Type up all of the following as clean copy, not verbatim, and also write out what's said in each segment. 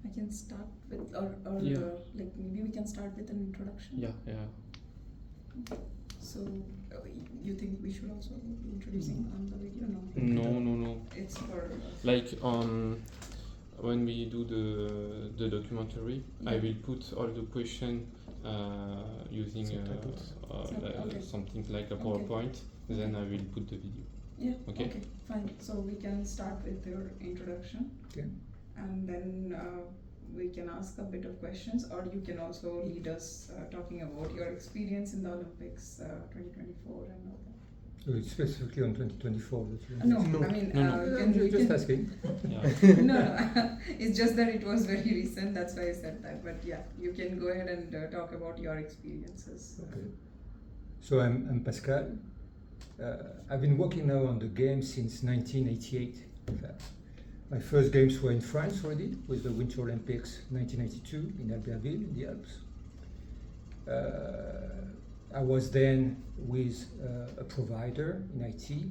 I can start with, Yeah. like maybe we can start with an introduction. Yeah. So, you think we should also be introducing on the video? No. No. It's for. Like when we do the documentary, I will put all the question using Okay. something like a Okay. PowerPoint. Then I will put the video. Yeah. Okay. Fine. So we can start with your introduction. Okay. And then we can ask a bit of questions, or you can also lead us talking about your experience in the Olympics 2024 and all that. So it's specifically on 2024 that you No, No. I mean, No. you just can. asking. Yeah. No. It's just that it was very recent. That's why I said that. But yeah, you can go ahead and talk about your experiences. Okay. So I'm Pascal. I've been working now on the game since 1988. In fact, my first games were in France already, with the Winter Olympics 1992 in Albertville in the Alps. I was then with a provider in IT,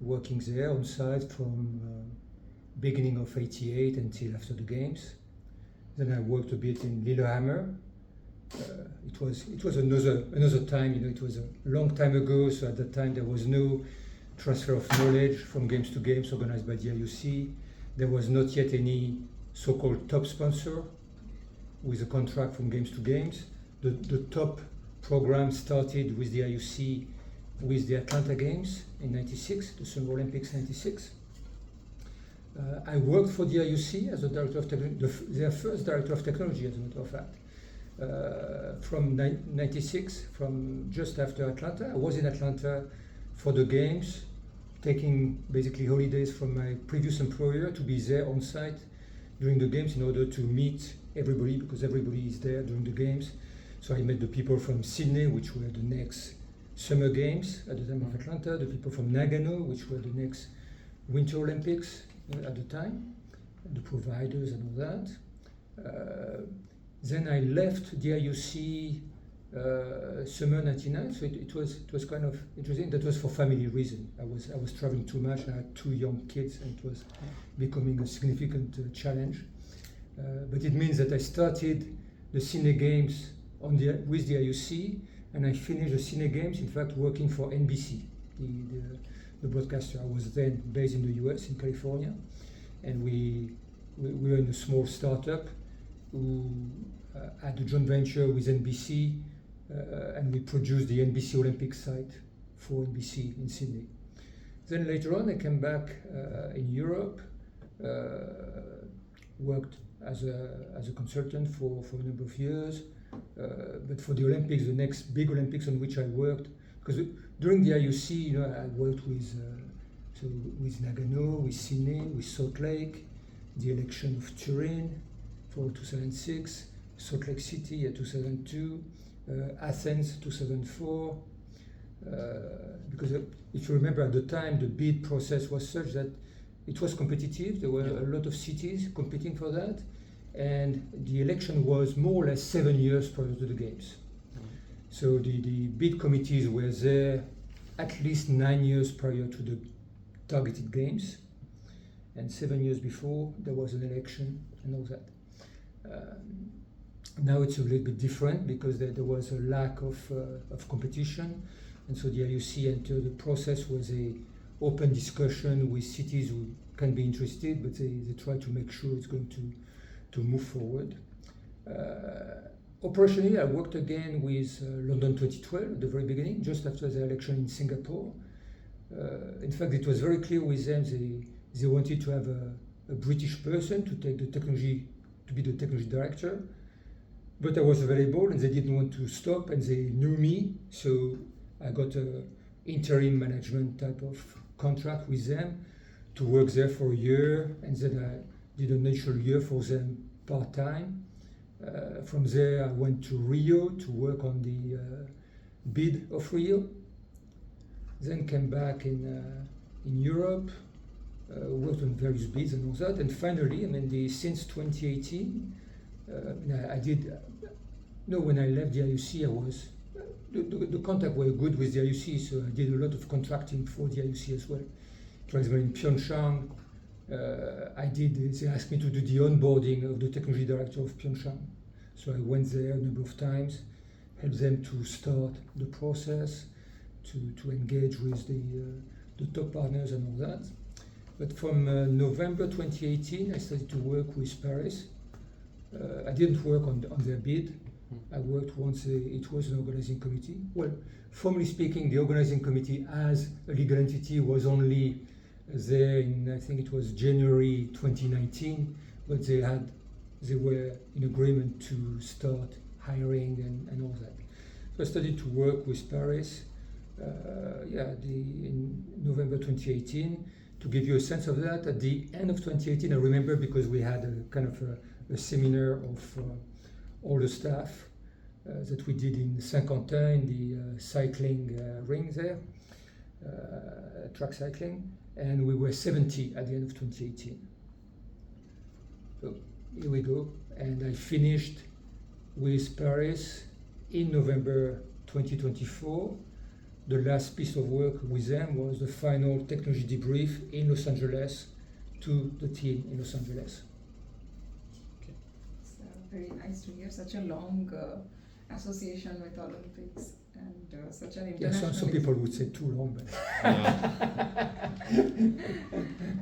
working there on site from beginning of '88 until after the games. Then I worked a bit in Lillehammer. It was another time, it was a long time ago, so at that time there was no transfer of knowledge from games to games organized by the IOC. There was not yet any so-called top sponsor with a contract from games to games. The top program started with the IOC with the Atlanta Games in '96, the Summer Olympics '96. I worked for the IOC as a director of their first director of technology, as a matter of fact. From '96, from just after Atlanta. I was in Atlanta for the games, taking basically holidays from my previous employer to be there on site during the games in order to meet everybody, because everybody is there during the games. So I met the people from Sydney, which were the next Summer Games at the time of Atlanta, the people from Nagano, which were the next Winter Olympics at the time, the providers and all that. Then I left the IOC summer '99, so it was kind of interesting. That was for family reason. I was traveling too much. I had 2 young kids, and it was becoming a significant challenge. But it means that I started the Sydney Games with the IOC, and I finished the Sydney Games, in fact, working for NBC, the broadcaster. I was then based in the US, in California, and we were in a small startup who had a joint venture with NBC, and we produced the NBC Olympic site for NBC in Sydney. Then later on, I came back in Europe, worked as a consultant for a number of years. But for the Olympics, the next big Olympics on which I worked, because during the IOC, I worked with Nagano, with Sydney, with Salt Lake, the election of Turin for 2006, Salt Lake City at 2002, Athens 2004. Because if you remember at the time, the bid process was such that it was competitive. There were a lot of cities competing for that. And the election was more or less 7 years prior to the games. So the bid committees were there at least 9 years prior to the targeted games. And 7 years before, there was an election and all that. Now it's a little bit different because there was a lack of competition. And so the IOC entered the process with an open discussion with cities who can be interested, but they try to make sure it's going to move forward. Operationally, I worked again with London 2012 at the very beginning, just after the election in Singapore. In fact, it was very clear with them they wanted to have a British person to take the technology, to be the technology director. But I was available and they didn't want to stop, and they knew me, so I got an interim management type of contract with them to work there for a year, and then I did an initial year for them part-time. From there I went to Rio to work on the bid of Rio. Then came back in Europe, worked on various bids and all that. And finally, since 2018, when I left the IOC, the contact were good with the IOC, so I did a lot of contracting for the IOC as well. It was in Pyeongchang, They asked me to do the onboarding of the technology director of Pyeongchang. So I went there a number of times, helped them to start the process, to engage with the top partners and all that. But from November 2018, I started to work with Paris. I didn't work on their bid. I worked once it was an organizing committee. Well, formally speaking, the organizing committee as a legal entity was only there in, I think it was January 2019, but they were in agreement to start hiring and all that. So I started to work with Paris in November 2018. To give you a sense of that, at the end of 2018, I remember because we had a kind of a seminar of all the staff that we did in Saint-Quentin, in the cycling ring there, track cycling, and we were 70 at the end of 2018. So here we go, and I finished with Paris in November 2024. The last piece of work with them was the final technology debrief in Los Angeles to the team in Los Angeles. It's very nice to hear such a long association with Olympics and such an Yeah, international. some people would say too long, but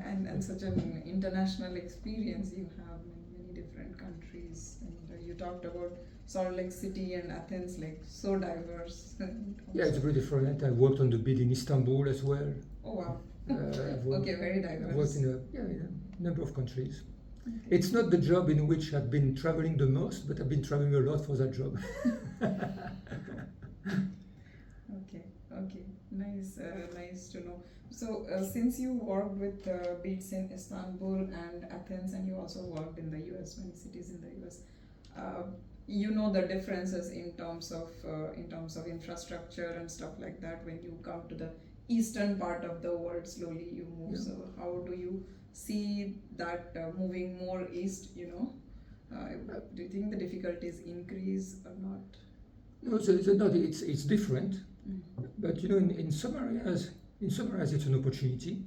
and such an international experience you have in many different countries. And you talked about Salt Lake City and Athens, like so diverse. yeah, it's very different. I worked on the bid in Istanbul as well. Oh wow. I've worked, Okay, very I've diverse. worked in a number of countries. It's not the job in which I've been traveling the most, but I've been traveling a lot for that job. Okay, nice, nice to know. So, since you worked with beats in Istanbul and Athens, and you also worked in the US, many cities in the US, you know the differences in terms of infrastructure and stuff like that. When you come to the eastern part of the world, slowly you move. Yeah. So, how do you see that moving more east? Do you think the difficulties increase or not? No, it's different. But in some areas it's an opportunity,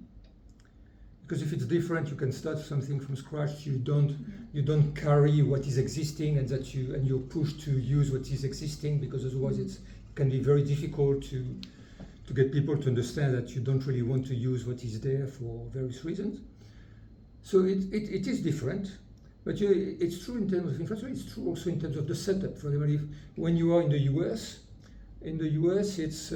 because if it's different, you can start something from scratch. You don't carry what is existing, and you're pushed to use what is existing, because otherwise it can be very difficult to get people to understand that you don't really want to use what is there for various reasons. So it is different. But it's true in terms of infrastructure. It's true also in terms of the setup. For example, when you are in the US, it's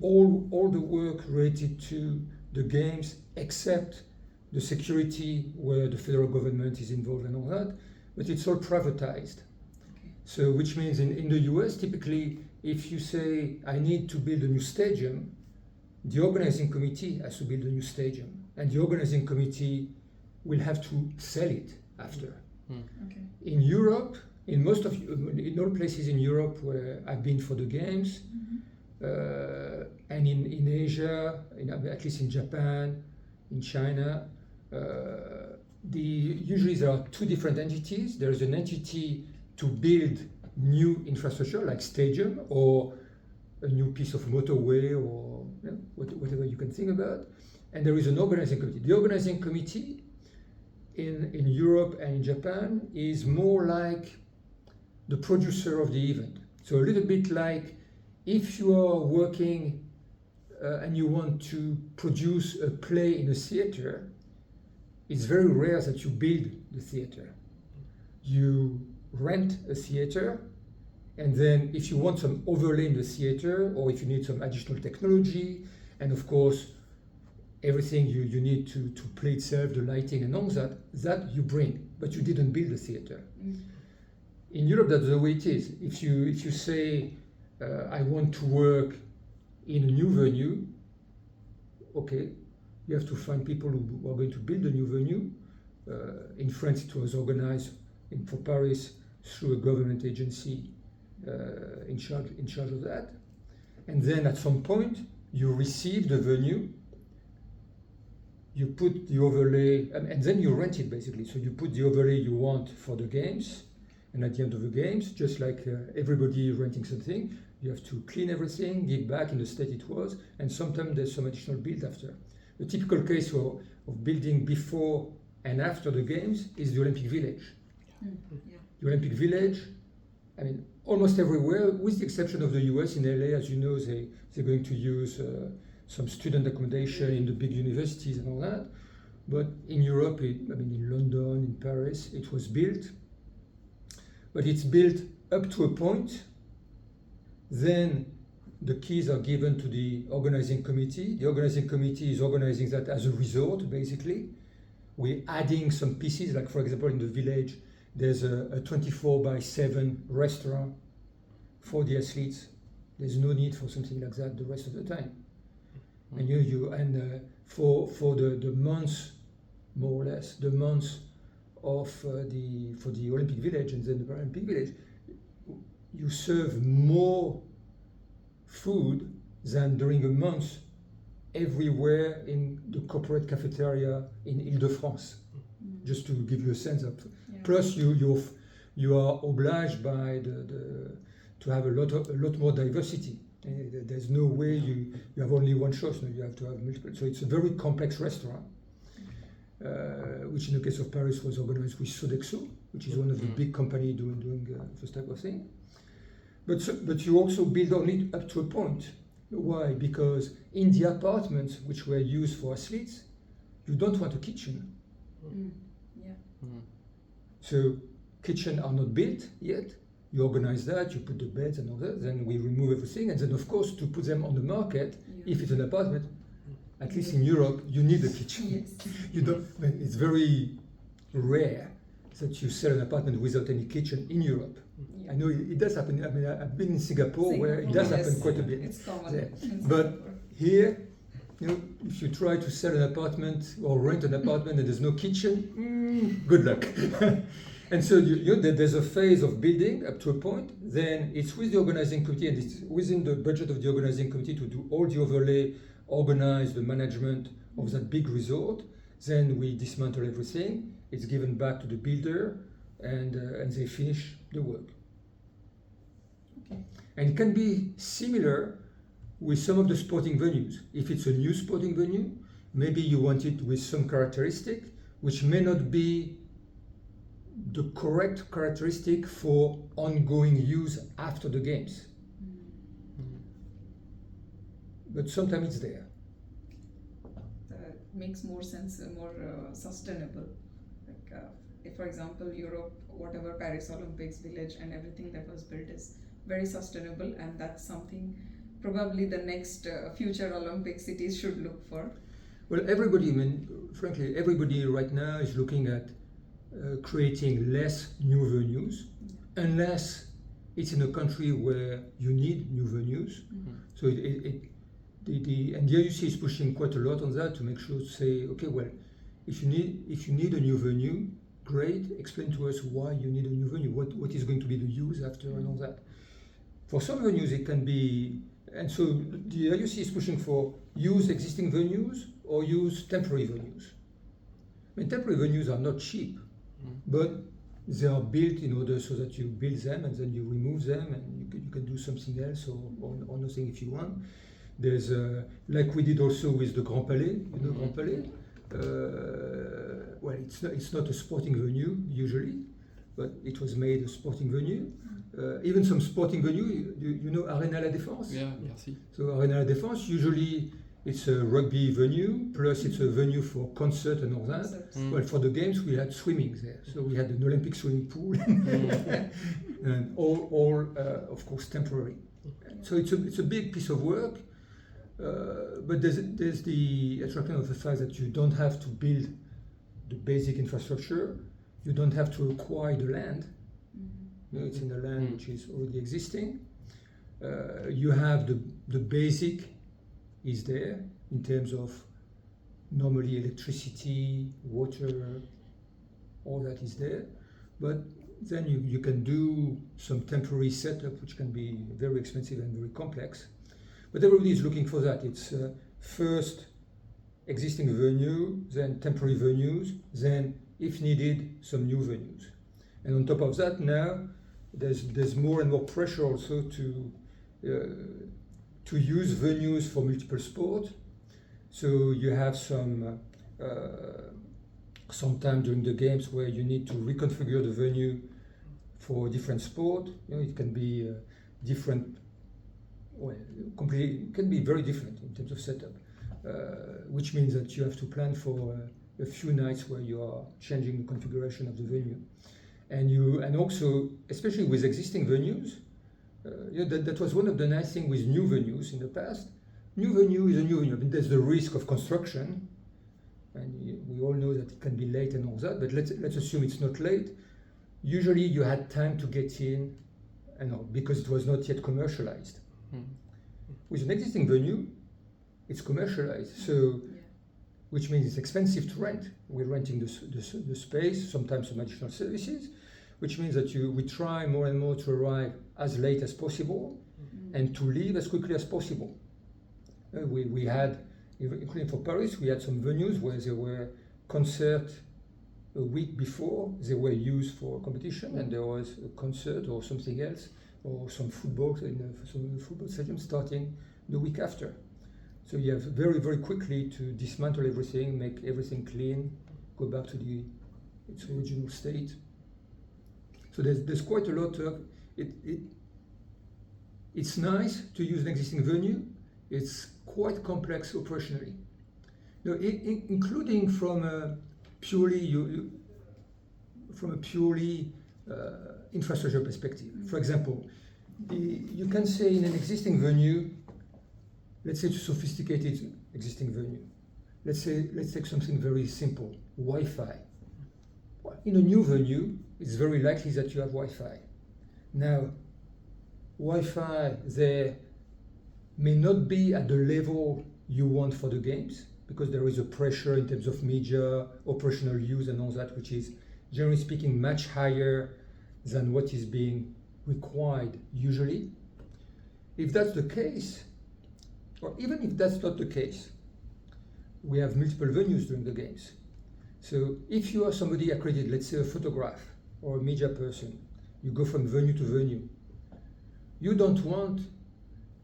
all the work related to the games, except the security, where the federal government is involved and all that. But it's all privatized. Okay. So which means in the US, typically, if you say I need to build a new stadium, the organizing committee has to build a new stadium, and the organizing committee will have to sell it after. Okay. In Europe, in all places in Europe where I've been for the games, and in Asia, at least in Japan, in China, usually there are two different entities. There is an entity to build new infrastructure like stadium or a new piece of motorway or whatever you can think about, and there is an organizing committee. The organizing committee in Europe and in Japan is more like the producer of the event. So a little bit like if you are working and you want to produce a play in a theater, it's very rare that you build the theater. You rent a theater, and then if you want some overlay in the theater, or if you need some additional technology, and of course everything you need to play itself, the lighting and all that you bring, but you didn't build the theater. In Europe, that's the way it is. If you say, I want to work in a new venue, okay, you have to find people who are going to build a new venue. In France, it was organized for Paris through a government agency in charge of that. And then at some point, you receive the venue, you put the overlay, and then you rent it basically. So you put the overlay you want for the games, and at the end of the games, just like everybody renting something, you have to clean everything, give back in the state it was, and sometimes there's some additional build after. a typical case of building before and after the games is the Olympic Village. Yeah. The Olympic Village, I mean, almost everywhere, with the exception of the US, in LA, as you know, they're going to use some student accommodation in the big universities and all that. But in Europe, in London, in Paris, it was built. But it's built up to a point. Then the keys are given to the organizing committee. The organizing committee is organizing that as a resort, basically. We're adding some pieces, like for example, in the village, there's a 24/7 restaurant for the athletes. There's no need for something like that the rest of the time. And for the months, more or less, the months of for the Olympic Village and then the Paralympic Village, you serve more food than during a month everywhere in the corporate cafeteria in Ile-de-France. Just to give you a sense of. Yeah. Plus, you are obliged by to have a lot more diversity. There's no way you have only one choice. No, you have to have multiple. So it's a very complex restaurant, which in the case of Paris was organized with Sodexo, which is one of the big companies doing this type of thing. But you also build on it up to a point. Why? Because in the apartments which were used for athletes, you don't want a kitchen. Yeah. So kitchen are not built yet. You organize that, you put the beds and all that, then we remove everything, and then of course to put them on the market, if it's an apartment, at least in Europe, you need a kitchen. Yes. You don't. It's very rare that you sell an apartment without any kitchen in Europe. Yeah. I know it does happen. I mean, I've been in Singapore where it does happen quite a bit. It's common. there. in But Singapore. here, if you try to sell an apartment or rent an apartment and there's no kitchen, good luck. And so there's a phase of building up to a point. Then it's with the organizing committee, and it's within the budget of the organizing committee to do all the overlay, organize the management of that big resort. Then we dismantle everything. It's given back to the builder, and they finish the work. Okay. And it can be similar with some of the sporting venues. If it's a new sporting venue, maybe you want it with some characteristic which may not be the correct characteristic for ongoing use after the games. But sometimes it's there. Makes more sense, more sustainable. Like, if, for example, Europe, whatever Paris Olympics Village and everything that was built is very sustainable, and that's something probably the next future Olympic cities should look for. Well, everybody, frankly, everybody right now is looking at creating less new venues, unless it's in a country where you need new venues. So the IUC is pushing quite a lot on that to make sure to say, okay, well, if you need a new venue, great. Explain to us why you need a new venue. What is going to be the use after and all that. For some venues, it can be, and so the IUC is pushing for use existing venues or use temporary venues. I mean, temporary venues are not cheap, but they are built in order so that you build them and then you remove them and you can do something else or nothing if you want. There's like we did also with the Grand Palais. You know Grand Palais. Well, it's not a sporting venue usually, but it was made a sporting venue. Even some sporting venue, you know Arena La Défense. Yeah, merci. So Arena La Défense usually it's a rugby venue plus it's a venue for concert and all that. Well, for the games we had swimming there, so we had an Olympic swimming pool, and all of course temporary. So it's a big piece of work. But there's the attraction of the fact that you don't have to build the basic infrastructure, you don't have to acquire the land. It's in a land which is already existing. You have the basic is there in terms of normally electricity, water, all that is there. But then you can do some temporary setup which can be very expensive and very complex. But everybody is looking for that. It's first existing venue, then temporary venues, then, if needed, some new venues. And on top of that, now there's more and more pressure also to use venues for multiple sports. So you have some time during the games where you need to reconfigure the venue for different sport. It can be different. Well, completely, it can be very different in terms of setup, which means that you have to plan for a few nights where you are changing the configuration of the venue, and also, especially with existing venues, that was one of the nice things with new venues in the past. New venue is a new venue. I mean, there's the risk of construction, and we all know that it can be late and all that. But let's assume it's not late. Usually, you had time to get in, and all, because it was not yet commercialized. With an existing venue, it's commercialized, so which means it's expensive to rent. We're renting the space, sometimes some additional services, which means that we try more and more to arrive as late as possible and to leave as quickly as possible. We had, including for Paris, we had some venues where there were concerts a week before they were used for competition, and there was a concert or something else, or some football in some football stadium starting the week after. So you have very, very quickly to dismantle everything, make everything clean, go back to its original state. So there's quite a lot of it. It's nice to use an existing venue. It's quite complex operationally, including from a purely infrastructure perspective. For example, you can say in an existing venue, let's say it's a sophisticated existing venue. Let's take something very simple, Wi-Fi. Well, in a new venue, it's very likely that you have Wi-Fi. Now, Wi-Fi there may not be at the level you want for the games, because there is a pressure in terms of media, operational use and all that, which is, generally speaking, much higher than what is being required usually. If that's the case, or even if that's not the case, we have multiple venues during the games. So if you are somebody accredited, let's say a photograph or a media person, you go from venue to venue. You don't want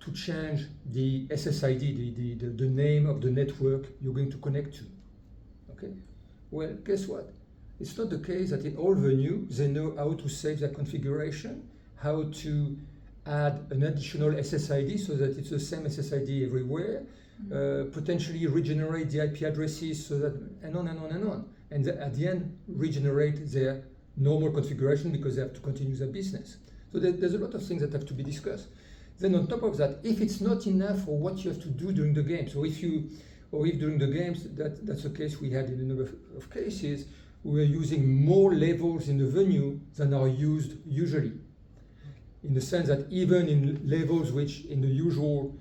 to change the SSID, the name of the network you're going to connect to. Okay? Well, guess what? It's not the case that in all venues they know how to save their configuration, how to add an additional SSID so that it's the same SSID everywhere, potentially regenerate the IP addresses so that, and on and on and on. And at the end, regenerate their normal configuration because they have to continue their business. So there's a lot of things that have to be discussed. Then on top of that, if it's not enough for what you have to do during the games, or if during the games, that's a case we had in a number of cases, we were using more levels in the venue than are used usually. In the sense that even in levels which in the usual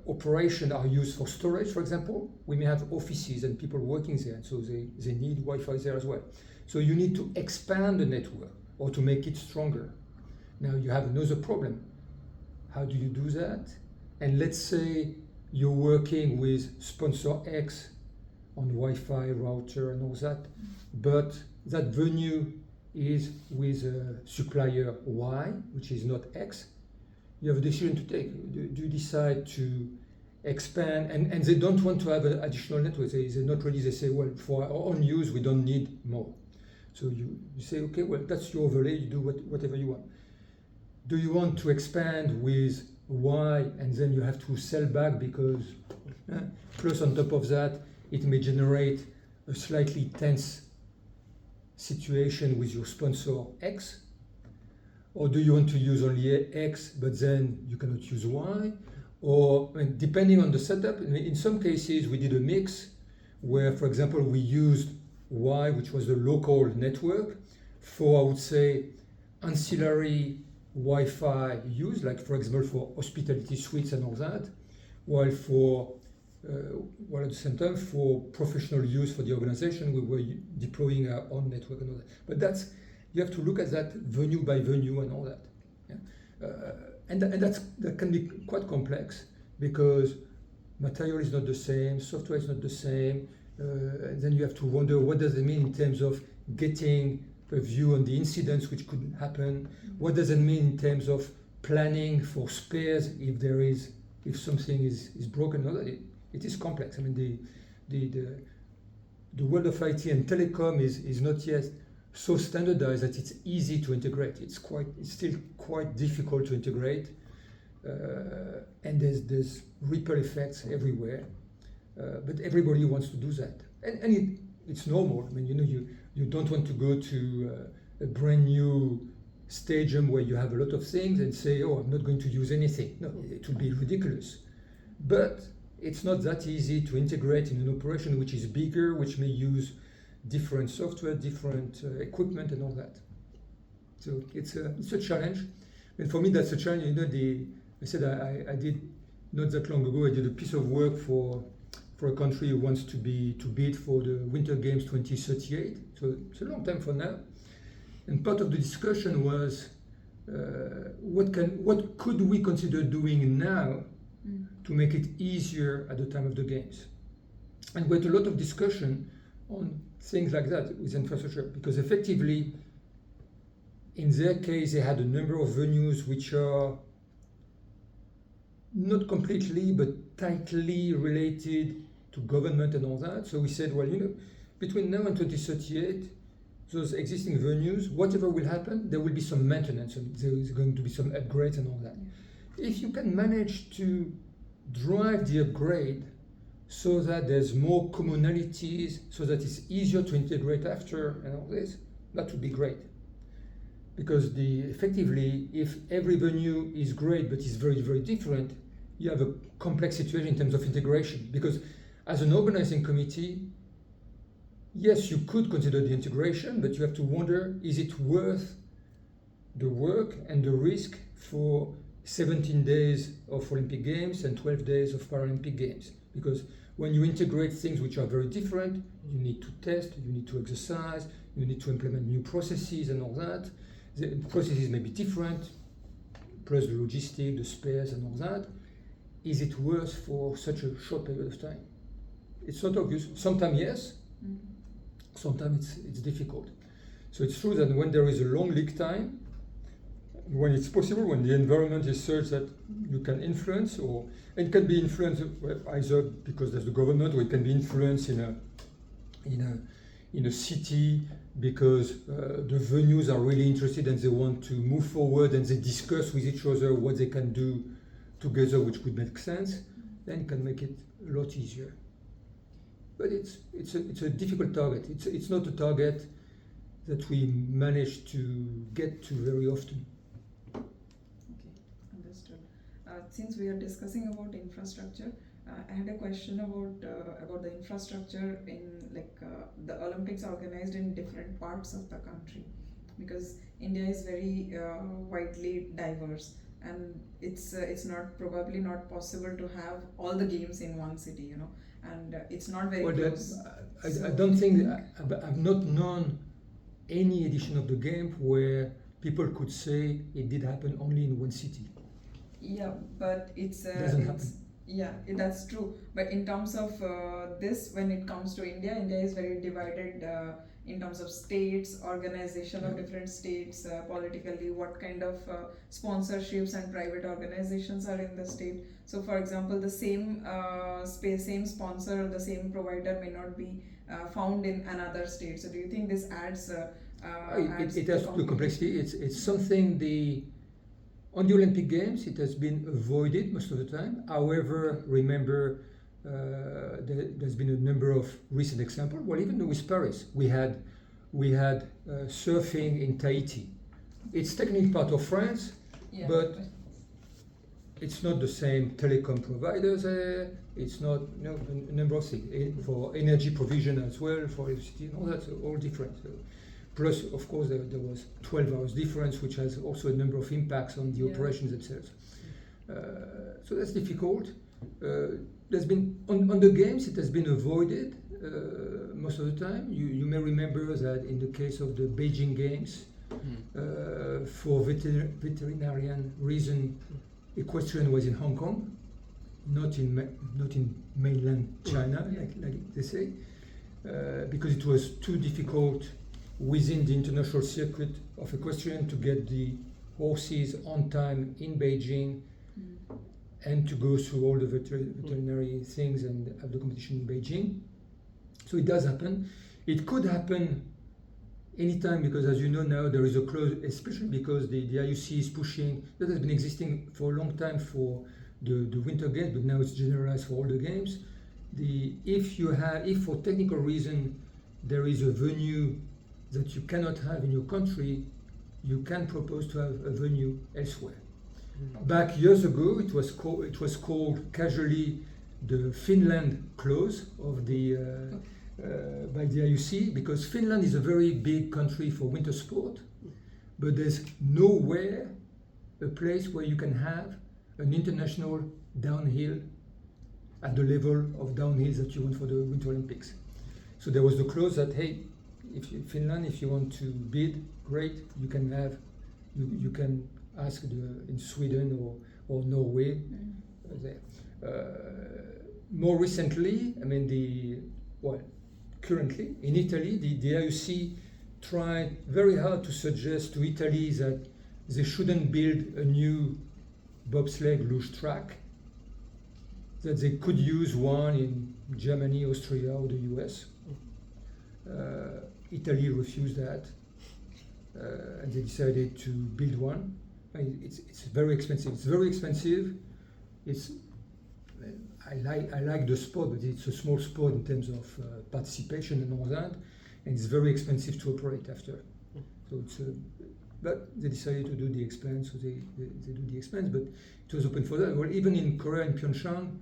operation are used for storage, for example, we may have offices and people working there, and so they need Wi-Fi there as well. So you need to expand the network or to make it stronger. Now you have another problem. How do you do that? And let's say you're working with sponsor X on Wi-Fi, router and all that, but that venue is with supplier Y, which is not X. You have a decision to take. Do you decide to expand? And they don't want to have an additional network. They're not ready. They say, well, for our own use, we don't need more. So you say, okay, well, that's your overlay. You do whatever you want. Do you want to expand with Y and then you have to sell back because, plus on top of that, it may generate a slightly tense situation with your sponsor X? Or do you want to use only X, but then you cannot use Y? Or depending on the setup, in some cases we did a mix where, for example, we used Y, which was the local network, for, I would say, ancillary Wi-Fi use, like for example for hospitality suites and all that, while at the same time for professional use for the organization we were deploying our own network and all that. But you have to look at that venue by venue and all that. Yeah? And that can be quite complex because material is not the same, software is not the same. Then you have to wonder what does it mean in terms of getting a view on the incidents which could happen. What does it mean in terms of planning for spares if something is broken? it is complex. I mean, the world of IT and telecom is not yet so standardized that it's easy to integrate. It's still quite difficult to integrate, and there's ripple effects everywhere. But everybody wants to do that, and it's normal. I mean, you don't want to go to a brand new stadium where you have a lot of things and say, oh, I'm not going to use anything. No, it would be ridiculous. But it's not that easy to integrate in an operation which is bigger, which may use different software, different equipment, and all that. So it's a challenge. And for me, that's a challenge. I said I did not that long ago. I did a piece of work for a country who wants to bid for the Winter Games 2038. So it's a long time from now. And part of the discussion was what could we consider doing now to make it easier at the time of the games. And we had a lot of discussion on things like that with infrastructure, because effectively, in their case, they had a number of venues which are not completely, but tightly related to government and all that. So we said, well, between now and 2038, those existing venues, whatever will happen, there will be some maintenance, and there is going to be some upgrades and all that. If you can manage to drive the upgrade so that there's more commonalities, so that it's easier to integrate after and all this, that would be great. Because effectively, if every venue is great but is very, very different, you have a complex situation in terms of integration. Because as an organizing committee, yes, you could consider the integration, but you have to wonder, is it worth the work and the risk for 17 days of Olympic Games and 12 days of Paralympic Games? Because when you integrate things which are very different, you need to test, you need to exercise, you need to implement new processes and all that. The processes may be different, plus the logistic, the spares and all that. Is it worth for such a short period of time? It's not obvious. Sometimes yes, sometimes it's difficult. So it's true that when there is a long lead time, when it's possible, when the environment is such that you can influence, or it can be influenced either because there's the government, or it can be influenced in a city because the venues are really interested and they want to move forward and they discuss with each other what they can do together, which could make sense, then can make it a lot easier. But it's a difficult target. It's not a target that we manage to get to very often. Okay, understood. Since we are discussing about infrastructure, I had a question about the infrastructure in the Olympics organized in different parts of the country, because India is very widely diverse, and it's probably not possible to have all the games in one city, and it's not very close. I don't think I've not known any edition of the game where people could say it did happen only in one city. Yeah, but it doesn't happen. Yeah, that's true. But in terms of this, when it comes to India is very divided in terms of states, organization of different states, politically, what kind of sponsorships and private organizations are in the state. So, for example, the same space, same sponsor, or the same provider may not be found in another state. So, do you think this adds? It has the complexity. It's something on the Olympic Games, it has been avoided most of the time. However, remember, there's been a number of recent examples. Well, even with Paris, we had surfing in Tahiti. It's technically part of France, but it's not the same telecom providers there. It's not a number of things for energy provision as well, for electricity and all that. So all different. So, plus, of course, there was 12 hours difference, which has also a number of impacts on the operations themselves. So that's difficult. There's been on the games, it has been avoided most of the time. You may remember that in the case of the Beijing Games, for veterinarian reason, equestrian was in Hong Kong, not in mainland China, like they say, because it was too difficult within the international circuit of equestrian to get the horses on time in Beijing. and to go through all the veterinary things and have the competition in Beijing. So it does happen. It could happen anytime, because as you know now there is a clause, especially because the IUC is pushing, that has been existing for a long time for the Winter Games, but now it's generalized for all the games. If for technical reason there is a venue that you cannot have in your country, you can propose to have a venue elsewhere. Back years ago, it was called casually the Finland clause of the by the IUC, because Finland is a very big country for winter sport, but there's nowhere a place where you can have an international downhill at the level of downhills that you want for the Winter Olympics. So there was the clause that, hey, Finland, if you want to bid, great, you can ask in Sweden or Norway there. More recently, currently in Italy, the IOC tried very hard to suggest to Italy that they shouldn't build a new bobsleigh luge track, that they could use one in Germany, Austria, or the US. Italy refused that, and they decided to build one. It's very expensive. It's very expensive. I like the sport, but it's a small sport in terms of participation and all that, and it's very expensive to operate after. So but they decided to do the expense, so they do the expense, but it was open for that. Well, even in Korea, in Pyeongchang,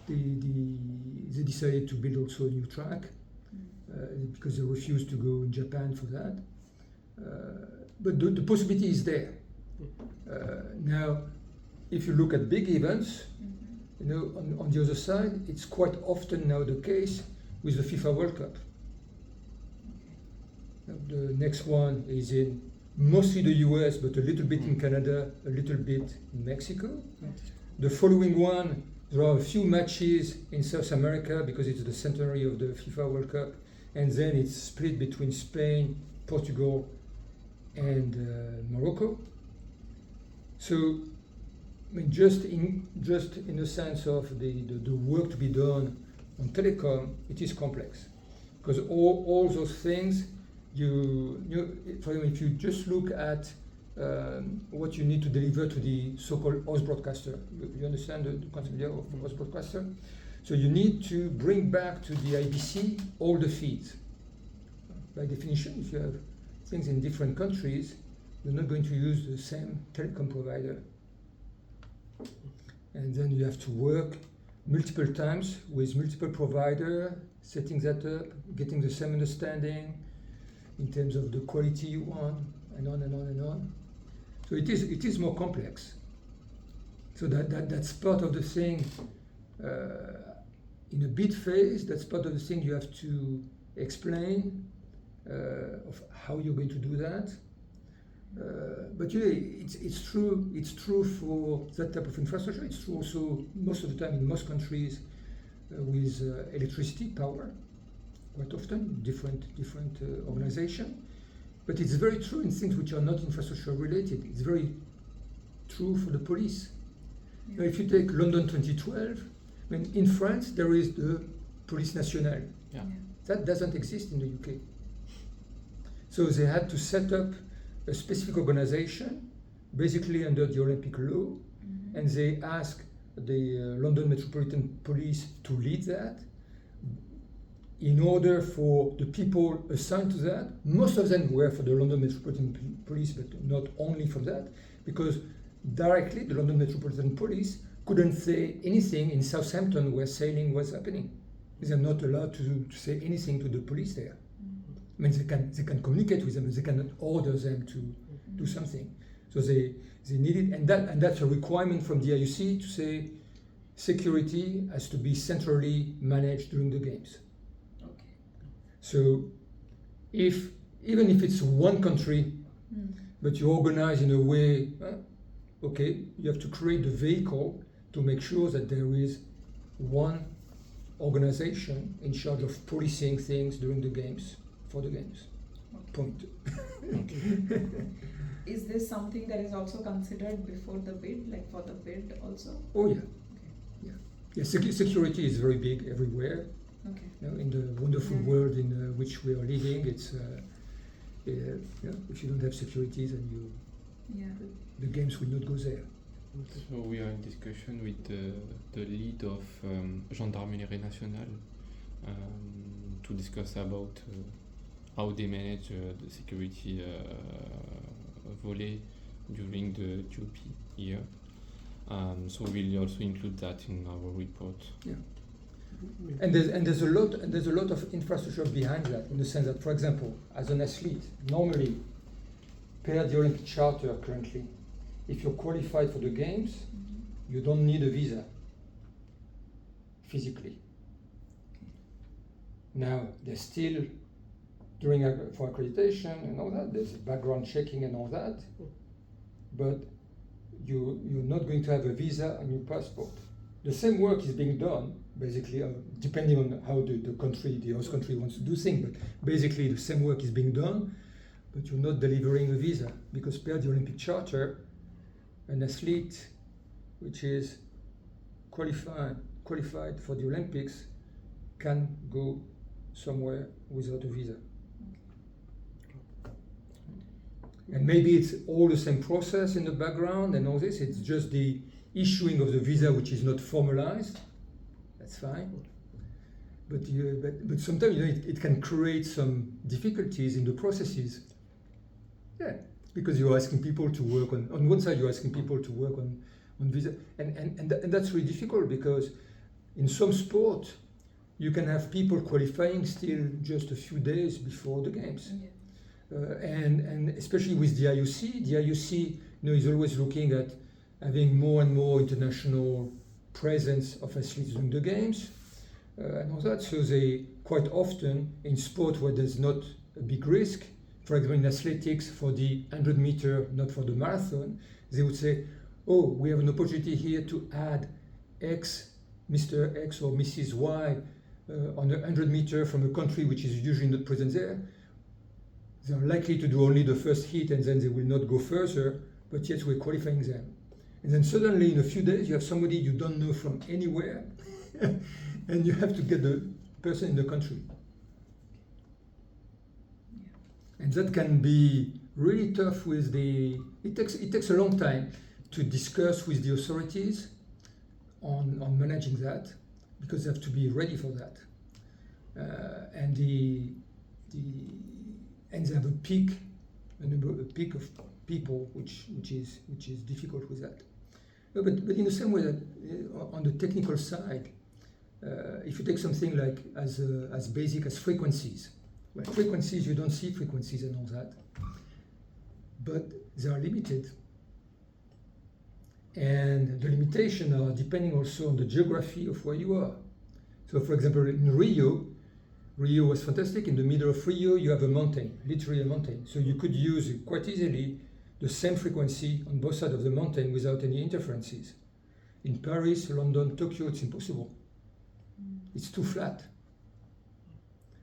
they decided to build also a new track because they refused to go in Japan for that. But the possibility is there. Now, if you look at big events, on the other side, it's quite often now the case with the FIFA World Cup. The next one is in mostly the US, but a little bit in Canada, a little bit in Mexico. The following one, there are a few matches in South America because it's the centenary of the FIFA World Cup, and then it's split between Spain, Portugal, and Morocco. So, just in the sense of the work to be done on telecom, it is complex, because all those things. For example, if you just look at what you need to deliver to the so-called host broadcaster, you understand the concept of host broadcaster? So you need to bring back to the IBC all the feeds. By definition, if you have things in different countries, you're not going to use the same telecom provider. And then you have to work multiple times with multiple providers, setting that up, getting the same understanding in terms of the quality you want, and on and on and on. So it is more complex. So that's part of the thing. In a bid phase, that's part of the thing you have to explain of how you're going to do that. But it's true for that type of infrastructure. It's true also most of the time in most countries with electricity power. Quite often, different organization, but it's very true in things which are not infrastructure related. It's very true for the police. Yeah. Now, if you take London 2012, in France there is the Police Nationale. Yeah. That doesn't exist in the UK. So they had to set up a specific organization, basically under the Olympic law, and they asked the London Metropolitan Police to lead that. In order for the people assigned to that, most of them were for the London Metropolitan Police, but not only for that, because directly the London Metropolitan Police couldn't say anything in Southampton where sailing was happening. They're not allowed to say anything to the police there. I mean, they can communicate with them, but they cannot order them to do something. So they needed, and that's a requirement from the IUC to say security has to be centrally managed during the games. So even if it's one country, but you organize in a way, you have to create the vehicle to make sure that there is one organization in charge of policing things during the games, for the games. Point. Is this something that is also considered before the bid, like for the bid also? Oh yeah, yeah. Security is very big everywhere. Okay. You know, in the wonderful Yeah. world in which we are living, it's if you don't have security, then Yeah. the games will not go there. So we are in discussion with the lead of Gendarmerie Nationale to discuss about how they manage the security volley during the GOP year. So we'll also include that in our report. Yeah. And there's a lot of infrastructure behind that, in the sense that, for example, as an athlete, normally, per the Olympic Charter currently, if you're qualified for the games, you don't need a visa physically. Now, there's still, for accreditation and all that, there's background checking and all that, but you're not going to have a visa on your passport. The same work is being done, basically, depending on how the host country wants to do things, but basically the same work is being done, but you're not delivering a visa, because per the Olympic Charter, an athlete which is qualified for the Olympics can go somewhere without a visa. And maybe it's all the same process in the background and all this, it's just the issuing of the visa which is not formalized. That's fine. But sometimes it can create some difficulties in the processes. Yeah, because you're asking people to work on one side, you're asking people to work on visa, and that's really difficult, because in some sport you can have people qualifying still just a few days before the games. Yeah. And especially with the IOC, is always looking at having more and more international presence of athletes during the games and all that. So they quite often, in sport where there's not a big risk, for example in athletics for the 100 meter, not for the marathon, they would say, oh, we have an opportunity here to add X, Mr. X or Mrs. Y on a 100 meter from a country which is usually not present there. They are likely to do only the first heat and then they will not go further, but yet we're qualifying them. And then suddenly in a few days you have somebody you don't know from anywhere and you have to get the person in the country. Yeah. And that can be really tough with it takes a long time to discuss with the authorities on managing that, because they have to be ready for that. And they have a peak of people which is difficult with that. But in the same way that on the technical side, if you take something like as basic as frequencies, well, frequencies, you don't see frequencies and all that, but they are limited. And the limitations are depending also on the geography of where you are. So for example, in Rio was fantastic. In the middle of Rio, you have a mountain, literally a mountain. So you could use quite easily the same frequency on both sides of the mountain without any interferences. In Paris, London, Tokyo, it's impossible. It's too flat.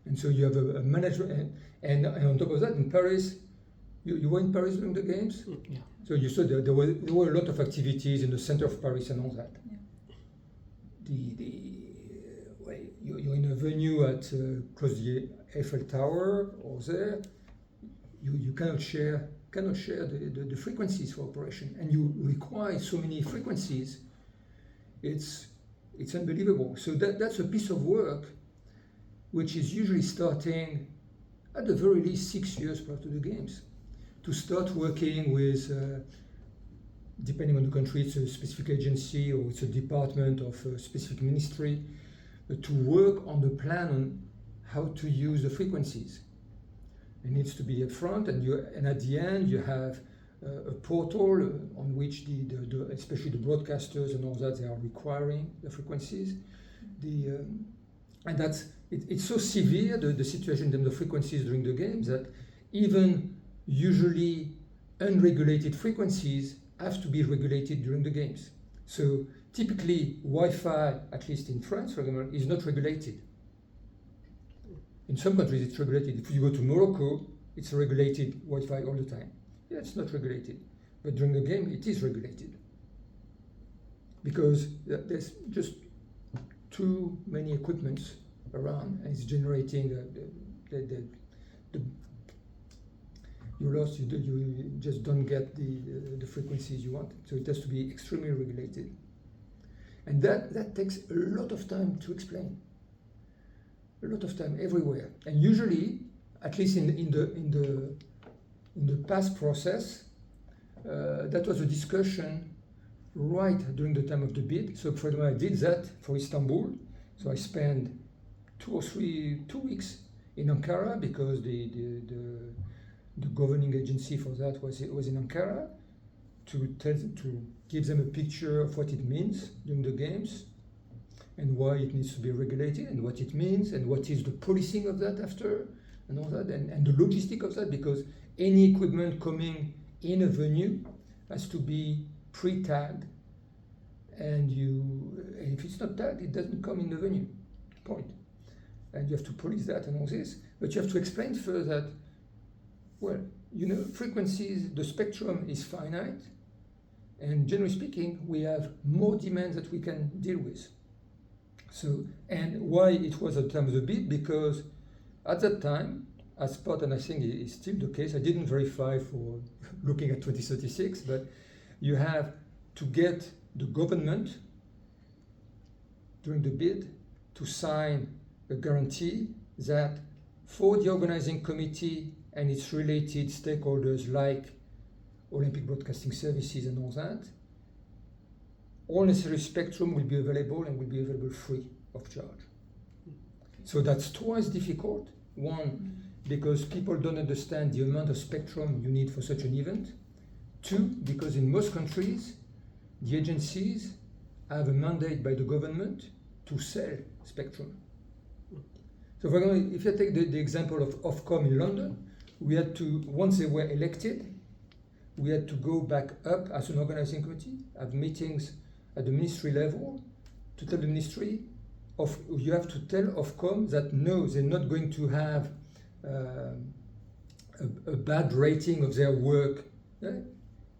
And so you have a management, and on top of that, in Paris, you were in Paris during the games? Yeah. So you saw there were a lot of activities in the center of Paris and all that. Yeah. You're in a venue at close to the Eiffel Tower or there. You cannot share the frequencies for operation, and you require so many frequencies. It's unbelievable. So that's a piece of work which is usually starting at the very least 6 years prior to the games, to start working with, depending on the country, it's a specific agency or it's a department of a specific ministry, to work on the plan on how to use the frequencies. It needs to be up front, and at the end you have a portal on which especially the broadcasters and all that, they are requiring the frequencies. And it's so severe, the situation in terms of frequencies during the games, that even usually unregulated frequencies have to be regulated during the games. So typically Wi-Fi, at least in France, for example, is not regulated. In some countries it's regulated. If you go to Morocco, it's regulated Wi-Fi all the time. Yeah, it's not regulated, but during the game it is regulated because there's just too many equipments around, and it's generating the you lost. You just don't get the frequencies you want. So it has to be extremely regulated, and that takes a lot of time to explain. A lot of time everywhere, and usually, at least in the past process, that was a discussion right during the time of the bid. So for example, I did that for Istanbul. So I spent 2 weeks in Ankara because the governing agency for that was in Ankara to give them a picture of what it means during the games and why it needs to be regulated and what it means and what is the policing of that after and all that and the logistic of that, because any equipment coming in a venue has to be pre-tagged, and if it's not tagged, it doesn't come in the venue. Point. And you have to police that and all this, but you have to explain further that, well, frequencies, the spectrum is finite, and generally speaking, we have more demands that we can deal with. So, and why it was at the time of the bid? Because at that time, as part, and I think it's still the case, I didn't verify for looking at 2036, but you have to get the government during the bid to sign a guarantee that for the organizing committee and its related stakeholders like Olympic Broadcasting Services and all that, all necessary spectrum will be available and will be available free of charge. So that's twice difficult. One, because people don't understand the amount of spectrum you need for such an event. Two, because in most countries, the agencies have a mandate by the government to sell spectrum. So for example, if you take the example of Ofcom in London, we had to, once they were elected, we had to go back up as an organizing committee, have meetings at the ministry level to tell the ministry you have to tell Ofcom that no, they're not going to have a bad rating of their work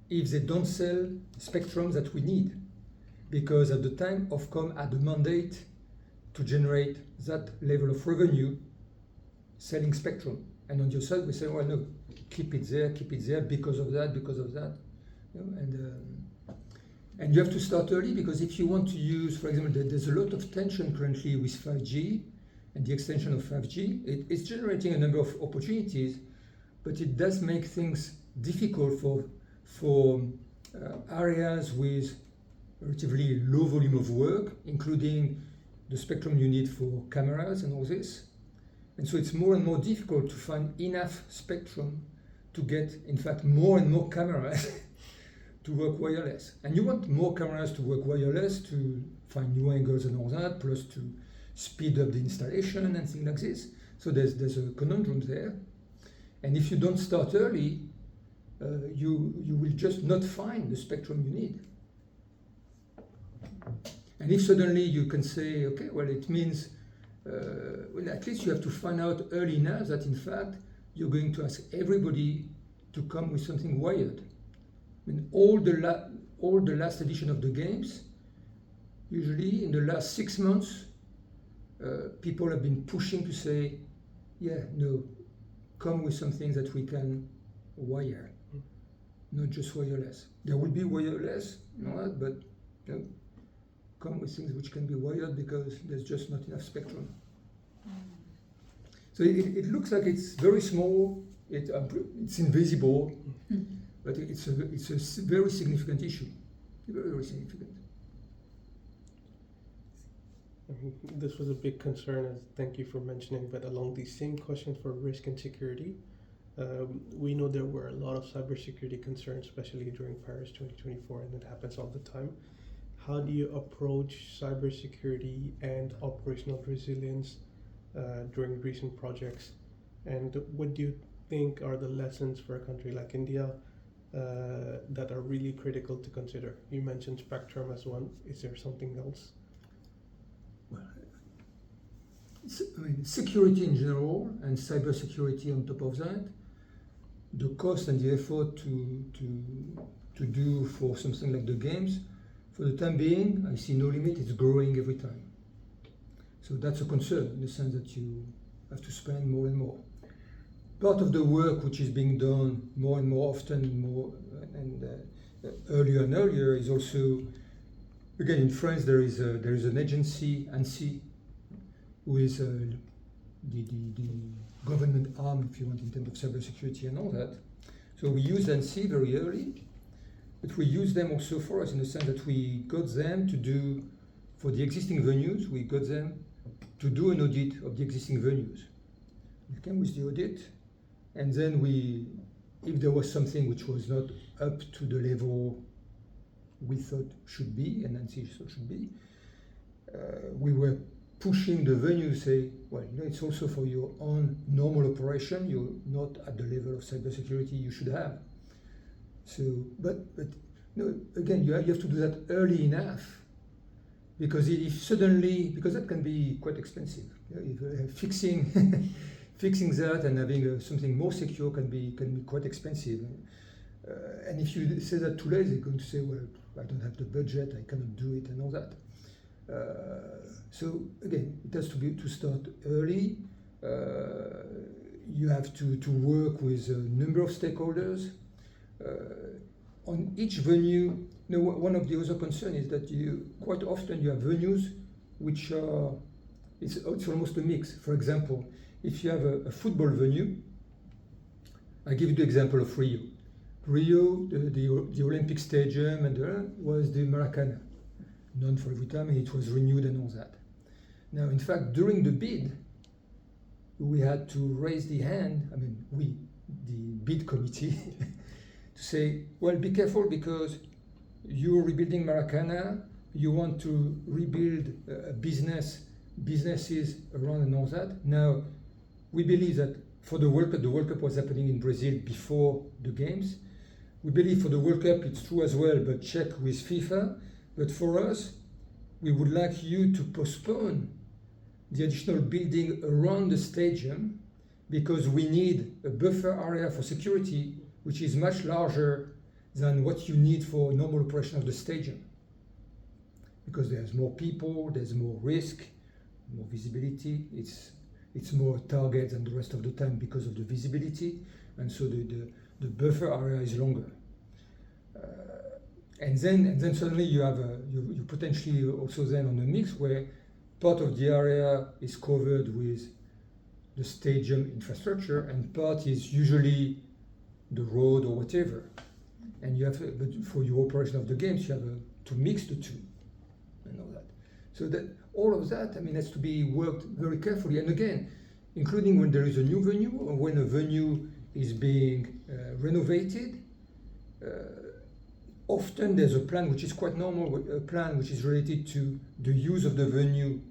if they don't sell spectrum that we need. Because at the time, Ofcom had a mandate to generate that level of revenue selling spectrum. And on your side, we say, well, no, keep it there because of that. And you have to start early, because if you want to use, for example, there's a lot of tension currently with 5G and the extension of 5G. It's generating a number of opportunities, but it does make things difficult for areas with relatively low volume of work, including the spectrum you need for cameras and all this. And so it's more and more difficult to find enough spectrum to get, in fact, more and more cameras to work wireless. And you want more cameras to work wireless to find new angles and all that, plus to speed up the installation and things like this. So there's a conundrum there. And if you don't start early, you will just not find the spectrum you need. And if suddenly you can say, okay, well, it means, well, at least you have to find out early enough that, in fact, you're going to ask everybody to come with something wired. I mean, all the last edition of the games, usually in the last 6 months, people have been pushing to say, yeah, no, come with something that we can wire, not just wireless. There will be wireless, but come with things which can be wired, because there's just not enough spectrum. So it looks like it's very small, it's invisible, but it's a very significant issue, very, very significant. This was a big concern, as thank you for mentioning, but along these same questions for risk and security, we know there were a lot of cybersecurity concerns, especially during Paris 2024, and it happens all the time. How do you approach cybersecurity and operational resilience during recent projects? And what do you think are the lessons for a country like India that are really critical to consider? You mentioned spectrum as one. Is there something else? Well, security in general and cybersecurity on top of that the cost and the effort to do for something like the games, for the time being, I see no limit. It's growing every time. So that's a concern in the sense that you have to spend more and more. Part of the work which is being done more and more often earlier and earlier is also, again, in France there is an agency, ANSSI, who is the government arm, if you want, in terms of cybersecurity and all that. So we use ANSSI very early, but we use them also for us in the sense that we got them to do, for the existing venues, we got them to do an audit of the existing venues. We came with the audit, and then if there was something which was not up to the level we thought should be, and ANSSI thought should be, we were pushing the venue to say, well, it's also for your own normal operation. You're not at the level of cybersecurity you should have. So, but again, you have to do that early enough, because if suddenly, because that can be quite expensive. If fixing fixing that and having something more secure can be quite expensive. And if you say that too late, they're going to say, well, I don't have the budget, I cannot do it, and all that. So again, it has to start early. You have to work with a number of stakeholders. On each venue, one of the other concerns is that quite often you have venues which are, it's almost a mix. For example, if you have a football venue, I give you the example of Rio. Rio, the Olympic Stadium, and was the Maracana, known for every time, and it was renewed and all that. Now, in fact, during the bid, we had to raise the hand, the bid committee, to say, well, be careful, because you're rebuilding Maracana, you want to rebuild businesses around and all that. Now, we believe that for the World Cup was happening in Brazil before the games. We believe for the World Cup it's true as well, but check with FIFA. But for us, we would like you to postpone the additional building around the stadium, because we need a buffer area for security which is much larger than what you need for normal operation of the stadium. Because there's more people, there's more risk, more visibility, it's more target than the rest of the time because of the visibility, and so the buffer area is longer. And then suddenly you have you potentially also then on a mix where part of the area is covered with the stadium infrastructure and part is usually the road or whatever. And you have, but for your operation of the games, you have to mix the two and all that. So that all of that, has to be worked very carefully. And again, including when there is a new venue or when a venue is being renovated. Often there's a plan which is quite normal, a plan which is related to the use of the venue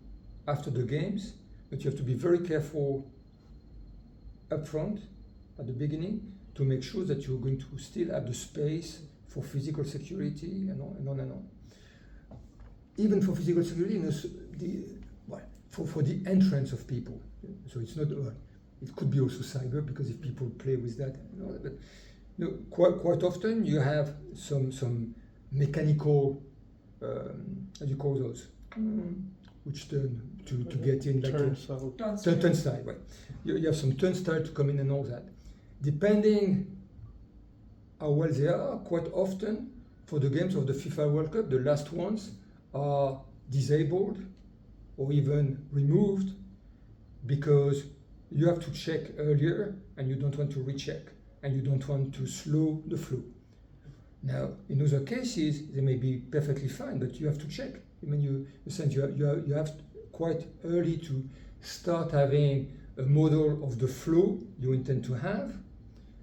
after the games, but you have to be very careful up front at the beginning to make sure that you're going to still have the space for physical security and on and on and on. Even for physical security, for the entrance of people. So it's not, it could be also cyber, because if people play with that, but quite often you have some mechanical, how do you call those? Which turn to get in, like turnstile, right? You have some turnstile to come in and all that. Depending how well they are, quite often for the games of the FIFA World Cup, the last ones are disabled or even removed because you have to check earlier and you don't want to recheck and you don't want to slow the flow. Now, in other cases, they may be perfectly fine, but you have to check. You have quite early to start having a model of the flow you intend to have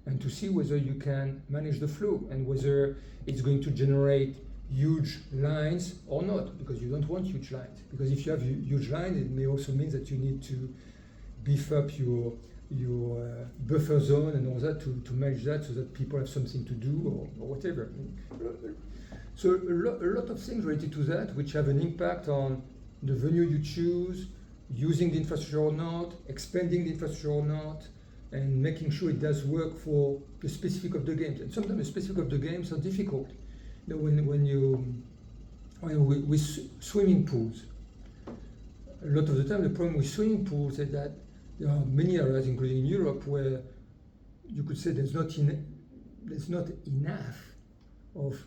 and to see whether you can manage the flow and whether it's going to generate huge lines or not, because you don't want huge lines. Because if you have huge lines, it may also mean that you need to beef up your buffer zone and all that to manage that so that people have something to do or whatever. So a lot of things related to that which have an impact on the venue you choose, using the infrastructure or not, expanding the infrastructure or not, and making sure it does work for the specific of the games. And sometimes the specific of the games are difficult. You know, with swimming pools, a lot of the time the problem with swimming pools is that there are many areas, including in Europe, where you could say there's not enough of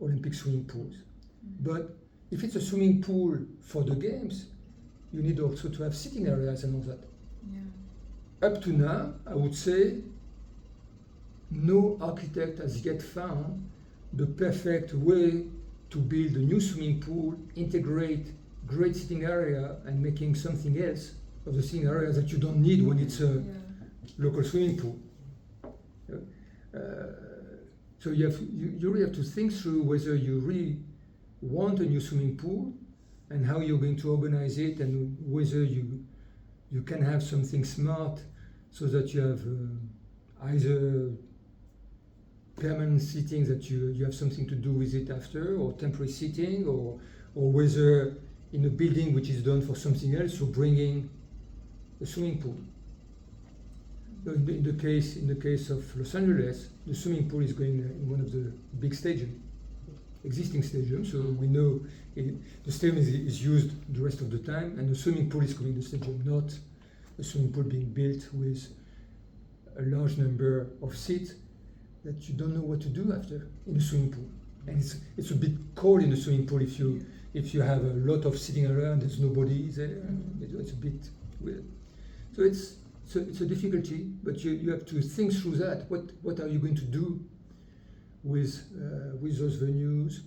Olympic swimming pools. But if it's a swimming pool for the games, you need also to have sitting areas and all that. Yeah. Up to now, I would say no architect has yet found the perfect way to build a new swimming pool, integrate great sitting area, and making something else of the sitting area that you don't need when it's a Yeah. local swimming pool. So you really have to think through whether you really want a new swimming pool and how you're going to organize it, and whether you can have something smart so that you have either permanent seating that you have something to do with it after, or temporary seating, or whether in a building which is done for something else you're bringing a swimming pool. In the case of Los Angeles, the swimming pool is going in one of the big stadiums, existing stadiums, so we know the stadium is used the rest of the time, and the swimming pool is coming to the stadium, not a swimming pool being built with a large number of seats that you don't know what to do after in a swimming pool. And it's a bit cold in a swimming pool if you have a lot of sitting around, there's nobody there, it's a bit weird. So it's a difficulty, but you have to think through that. What are you going to do with those venues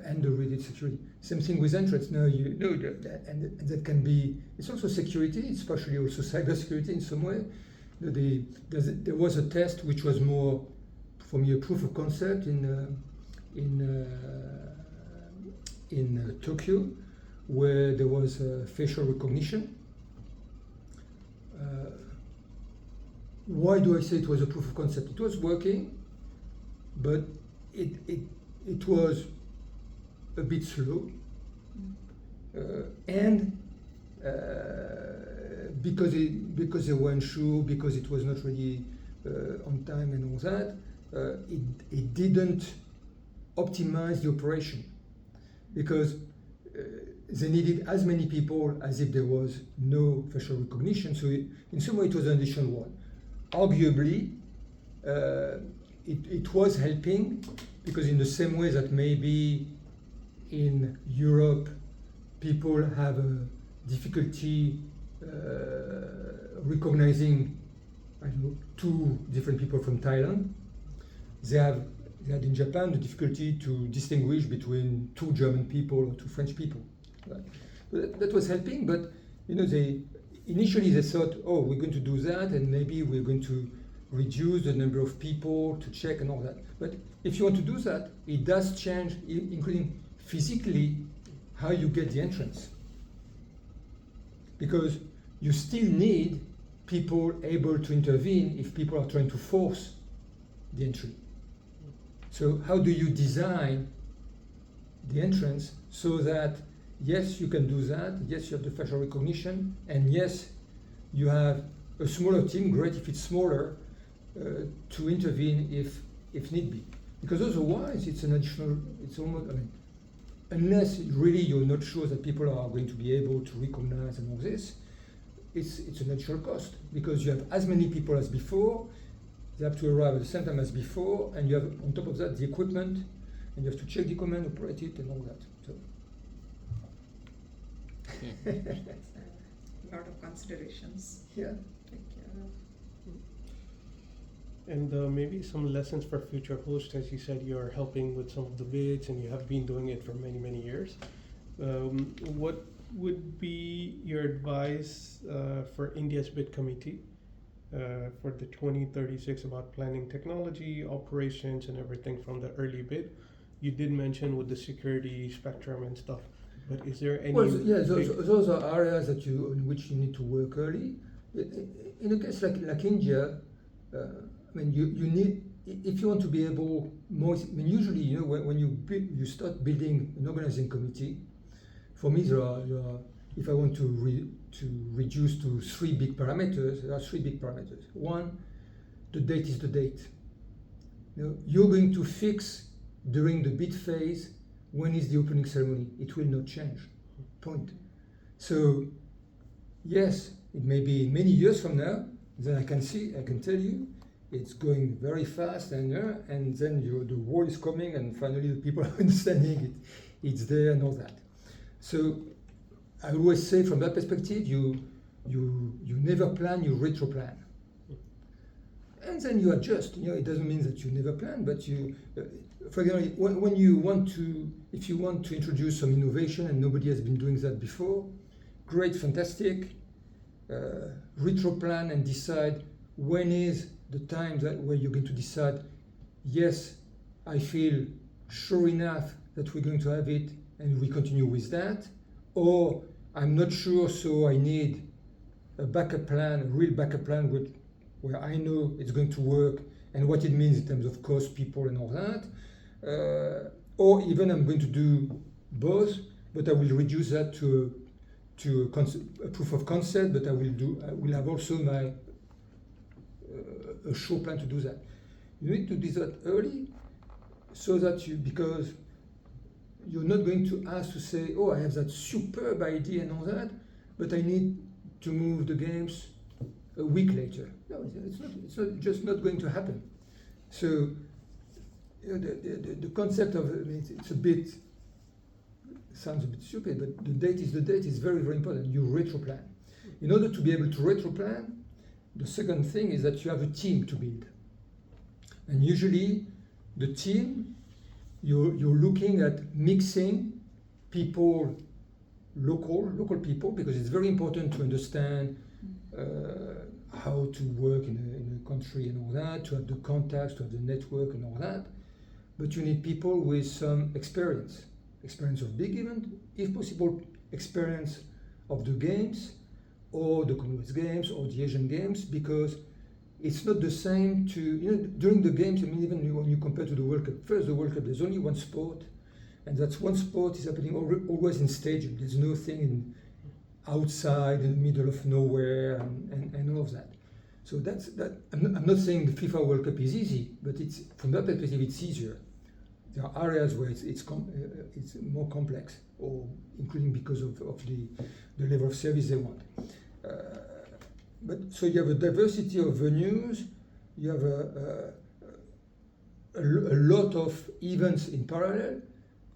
and the related security? Same thing with entrance. Now you know that can be. It's also security. It's partially also cyber security in some way. There was a test which was more, for me, a proof of concept in Tokyo, where there was facial recognition. Why do I say it was a proof of concept? It was working, but it was a bit slow, and because they weren't sure, because it was not ready on time and all that, it didn't optimize the operation, because they needed as many people as if there was no facial recognition. So in some way it was an additional one. Arguably, it was helping, because in the same way that maybe in Europe people have a difficulty recognizing, I don't know, two different people from Thailand, they had in Japan the difficulty to distinguish between two German people or two French people. Right? But that was helping, but you know, initially they thought, oh, we're going to do that, and maybe we're going to reduce the number of people to check and all that. But if you want to do that, it does change, including physically, how you get the entrance. Because you still need people able to intervene if people are trying to force the entry. So how do you design the entrance so that, yes, you can do that, yes, you have the facial recognition, and yes, you have a smaller team, great if it's smaller, to intervene if need be. Because otherwise, it's an additional, it's almost, I mean, unless really you're not sure that people are going to be able to recognize and all this, it's an additional cost, because you have as many people as before, they have to arrive at the same time as before, and you have on top of that the equipment, and you have to check the equipment, operate it, and all that. So. It's a lot of considerations. Yeah. Take care of. And maybe some lessons for future hosts. As you said, you're helping with some of the bids, and you have been doing it for many, many years. What would be your advice for India's bid committee for the 2036 about planning technology, operations, and everything from the early bid? You did mention with the security spectrum and stuff, but is there any? Well, yeah, those are areas that in which you need to work early. In a case like India, I mean, you need, if you want to be able more. I mean, usually, you know, when you start building an organizing committee, for me there are if I want to reduce to 3 big parameters. There are 3 big parameters. One, the date is the date. You're going to fix during the bid phase when is the opening ceremony. It will not change. Point. So yes, it may be many years from now. Then I can tell you, it's going very fast, and then the war is coming, and finally the people are understanding it. It's there and all that. So I always say, from that perspective, you never plan, you retro plan, and then you adjust. It doesn't mean that you never plan, but you, for example, when if you want to introduce some innovation and nobody has been doing that before, great, fantastic. Retro plan and decide when is the time where you're going to decide, yes, I feel sure enough that we're going to have it, and we continue with that, or I'm not sure, so I need a backup plan, a real backup plan where I know it's going to work and what it means in terms of cost, people, and all that, or even I'm going to do both, but I will reduce that to a proof of concept, but I will have also my a show plan to do that. You need to do that early, so that because you're not going to ask to say, oh, I have that superb idea and all that, but I need to move the games a week later. No, it's not just not going to happen. So the concept of it's a bit. Sounds a bit stupid, but the date is very, very important. You retro plan. In order to be able to retro plan, the second thing is that you have a team to build. And usually the team, you're looking at mixing people, local people, because it's very important to understand how to work in a country and all that, to have the contacts, to have the network and all that. But you need people with some experience of big event, if possible, experience of the games, or the Commonwealth Games, or the Asian Games, because it's not the same during the games, even when you compare to the World Cup. First, the World Cup, there's only one sport, and that one sport is happening always in stadium. There's no thing outside, in the middle of nowhere, and all of that. So I'm not saying the FIFA World Cup is easy, but it's, from that perspective, it's easier. There are areas where it's more complex, or including because of the level of service they want. But so you have a diversity of venues. You have a lot of events in parallel.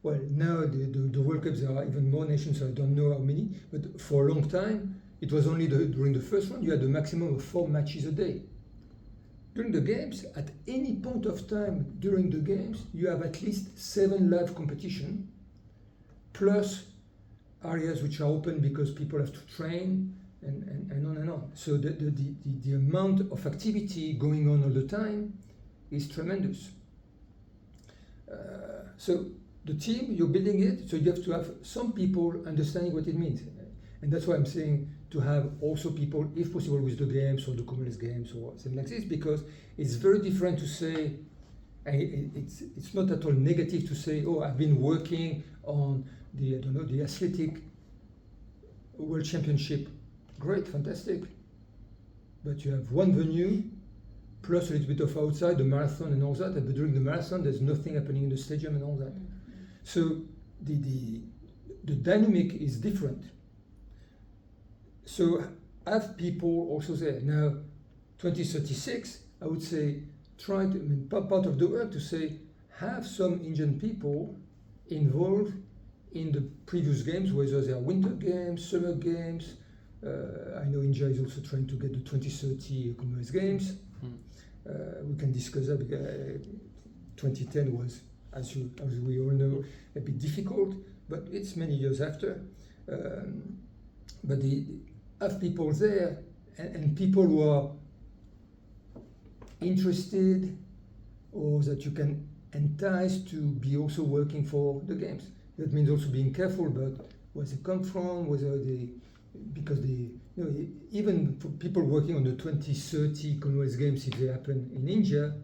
Well, now the World Cups, there are even more nations, so I don't know how many. But for a long time, it was only during the first round you had a maximum of 4 matches a day. During the games, at any point of time during the games, you have at least 7 live competition, plus areas which are open because people have to train, and on and on. So the amount of activity going on all the time is tremendous. So the team, you're building it, so you have to have some people understanding what it means. And that's why I'm saying to have also people, if possible, with the games or the Commonwealth Games or something like this, because it's very different to say, it's not at all negative to say, oh, I've been working on the athletic world championship. Great, fantastic. But you have one venue, plus a little bit of outside, the marathon and all that, but during the marathon, there's nothing happening in the stadium and all that. So the dynamic is different. So have people also there. Now, 2036, I would say, part of the work to say, have some Indian people involved in the previous games, whether they are winter games, summer games. I know India is also trying to get the 2030 Commonwealth Games. We can discuss that because 2010 was, as we all know, a bit difficult, but it's many years after. But have people there and people who are interested, or that you can entice to be also working for the games. That means also being careful about where they come from, because even for people working on the 2030 Commonwealth Games, if they happen in India,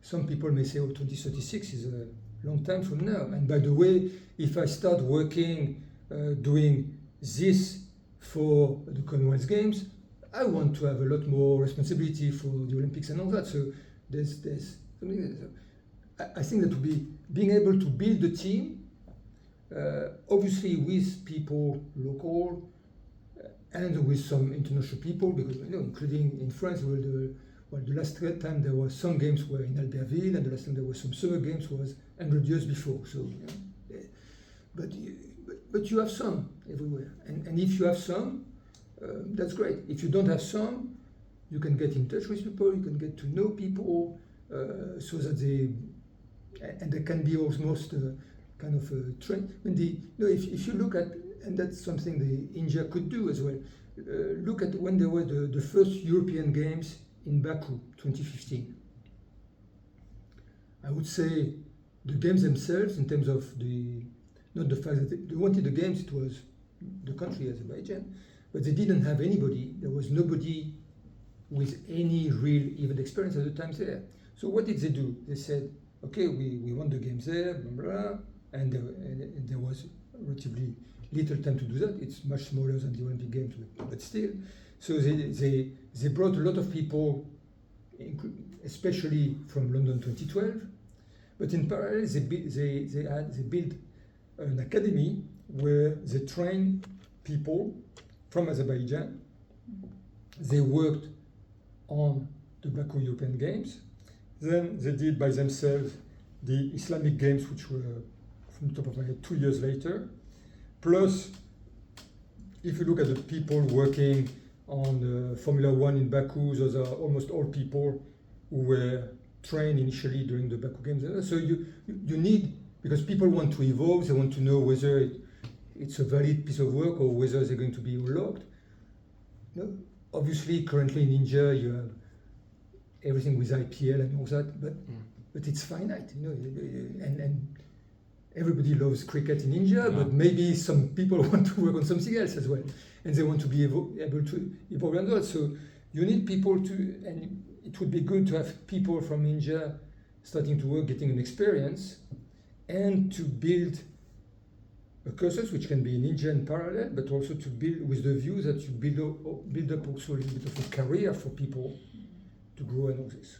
some people may say, oh, 2036 is a long time from now. And by the way, if I start working, doing this for the Commonwealth Games, I want to have a lot more responsibility for the Olympics and all that. So there's something. I think that would be being able to build a team, obviously with people local and with some international people, because including in France, the last time there was some games were in Albertville, and the last time there was some summer games was 100 years before. So, but you have some everywhere, and if you have some, that's great. If you don't have some, you can get in touch with people, you can get to know people, so that they can be almost kind of a trend. I mean, if you look at, and that's something the India could do as well. Look at when there were the first European Games in Baku, 2015. I would say the games themselves, in terms of not the fact that they wanted the games, it was the country Azerbaijan, but they didn't have anybody. There was nobody with any real event experience at the time there. So what did they do? They said, okay, we want the games there, blah, blah, blah, and there was relatively little time to do that. It's much smaller than the Olympic Games, but still. So they brought a lot of people, especially from London 2012. But in parallel, they built an academy where they train people from Azerbaijan. They worked on the Baku European Games. Then they did by themselves the Islamic Games, which were, from the top of my head, 2 years later. Plus, if you look at the people working on Formula One in Baku, those are almost all people who were trained initially during the Baku Games. So you need, because people want to evolve, they want to know whether it's a valid piece of work or whether they're going to be locked. Obviously, currently in India, you have everything with IPL and all that, but it's finite, and everybody loves cricket in India, but maybe some people want to work on something else as well, and they want to be able to evolve on that. So you need people to, and it would be good to have people from India starting to work, getting an experience, and to build a cursus which can be in India in parallel, but also to build with the view that you build up also a little bit of a career for people to grow and all this.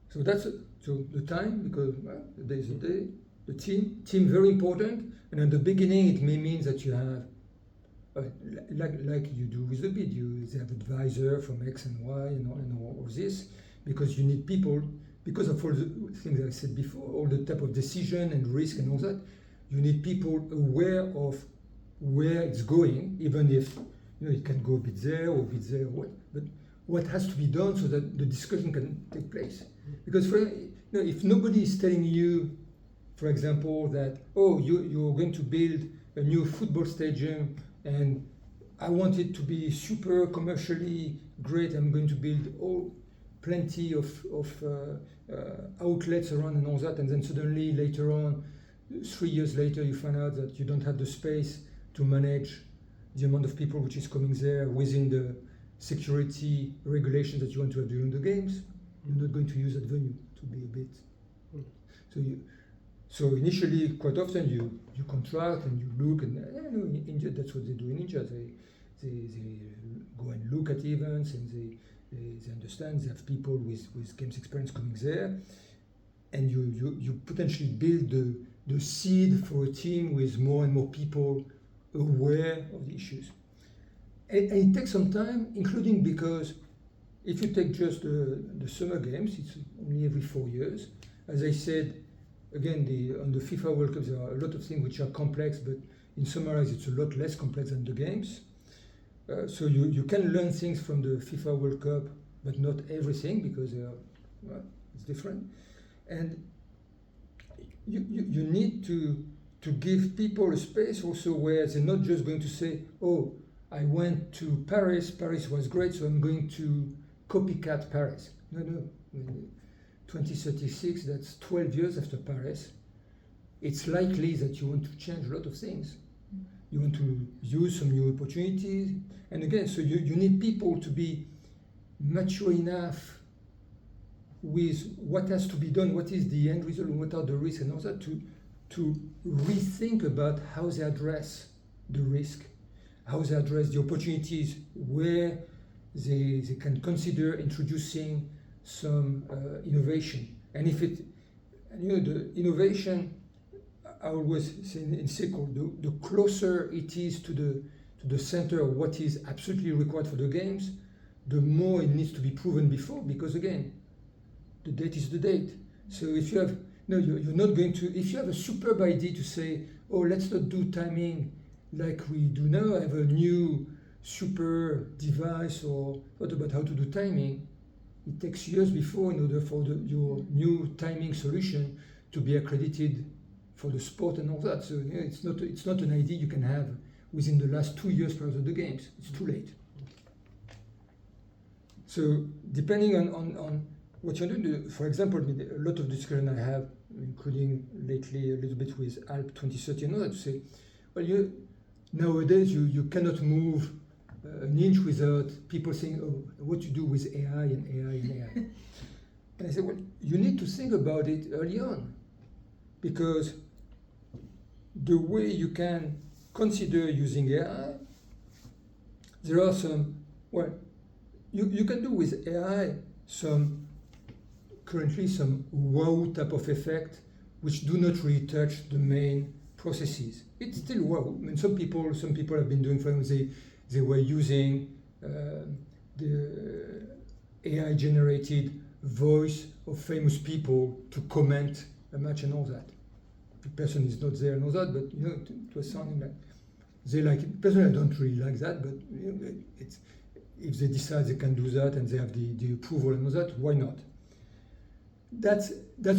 So that's so the time, because the day is the day. The team very important, and at the beginning it may mean that you have, like you do with the bid, they have advisor from X and Y and all this, because you need people, because of all the things I said before, all the type of decision and risk and all that, you need people aware of where it's going, even if it can go a bit there or a bit there, or what, but what has to be done so that the discussion can take place. Because if nobody is telling you, for example, that you're going to build a new football stadium and I want it to be super commercially great, I'm going to build plenty of outlets around and all that, and then suddenly later on, 3 years later, you find out that you don't have the space to manage the amount of people which is coming there within the security regulations that you want to have during the games. You're not going to use that venue, to be a bit. So initially, quite often you contract and you look, and in India that's what they do in India. They go and look at events, and they understand. They have people with games experience coming there, and you potentially build the seed for a team with more and more people aware of the issues. And it takes some time, including because if you take just the summer games, it's only every 4 years. As I said, again, on the FIFA World Cup, there are a lot of things which are complex, but in summarize, it's a lot less complex than the games. So you can learn things from the FIFA World Cup, but not everything, because it's different. And you need to give people a space also where they're not just going to say, I went to Paris was great, so I'm going to copycat Paris. No. 2036, that's 12 years after Paris. It's likely that you want to change a lot of things. You want to use some new opportunities. And again, so you need people to be mature enough with what has to be done, what is the end result, what are the risks and all that, to rethink about how they address the risk, how they address the opportunities where they can consider introducing some innovation. And if it, and you know, the innovation, I always say in SQL, the closer it is to the center of what is absolutely required for the games, the more it needs to be proven before, because again, the date is the date. So if you have, no, you're not going to, if you have a superb idea to say, oh, let's not do timing like we do now, I have a new super device, or what about how to do timing? It takes years before in order for your new timing solution to be accredited for the sport and all that. So yeah, it's not an idea you can have within the last 2 years prior to the games. It's too late. So depending on what you're doing, for example, a lot of discussion I have, including lately a little bit with ALP 2030 and all that, to say, well, nowadays you cannot move an inch without people saying, oh, what you do with AI and AI and AI. And I said, well, you need to think about it early on, because the way you can consider using AI, there are some, well, you can do with AI currently some wow type of effect, which do not really touch the main processes. It's still wow. I mean, some people have been doing, for example, they were using the AI-generated voice of famous people to comment a match and all that. The person is not there and all that, but you know, it was sounding like they like it. Personally, I don't really like that, but you know, it's, if they decide they can do that and they have the approval and all that, why not? That's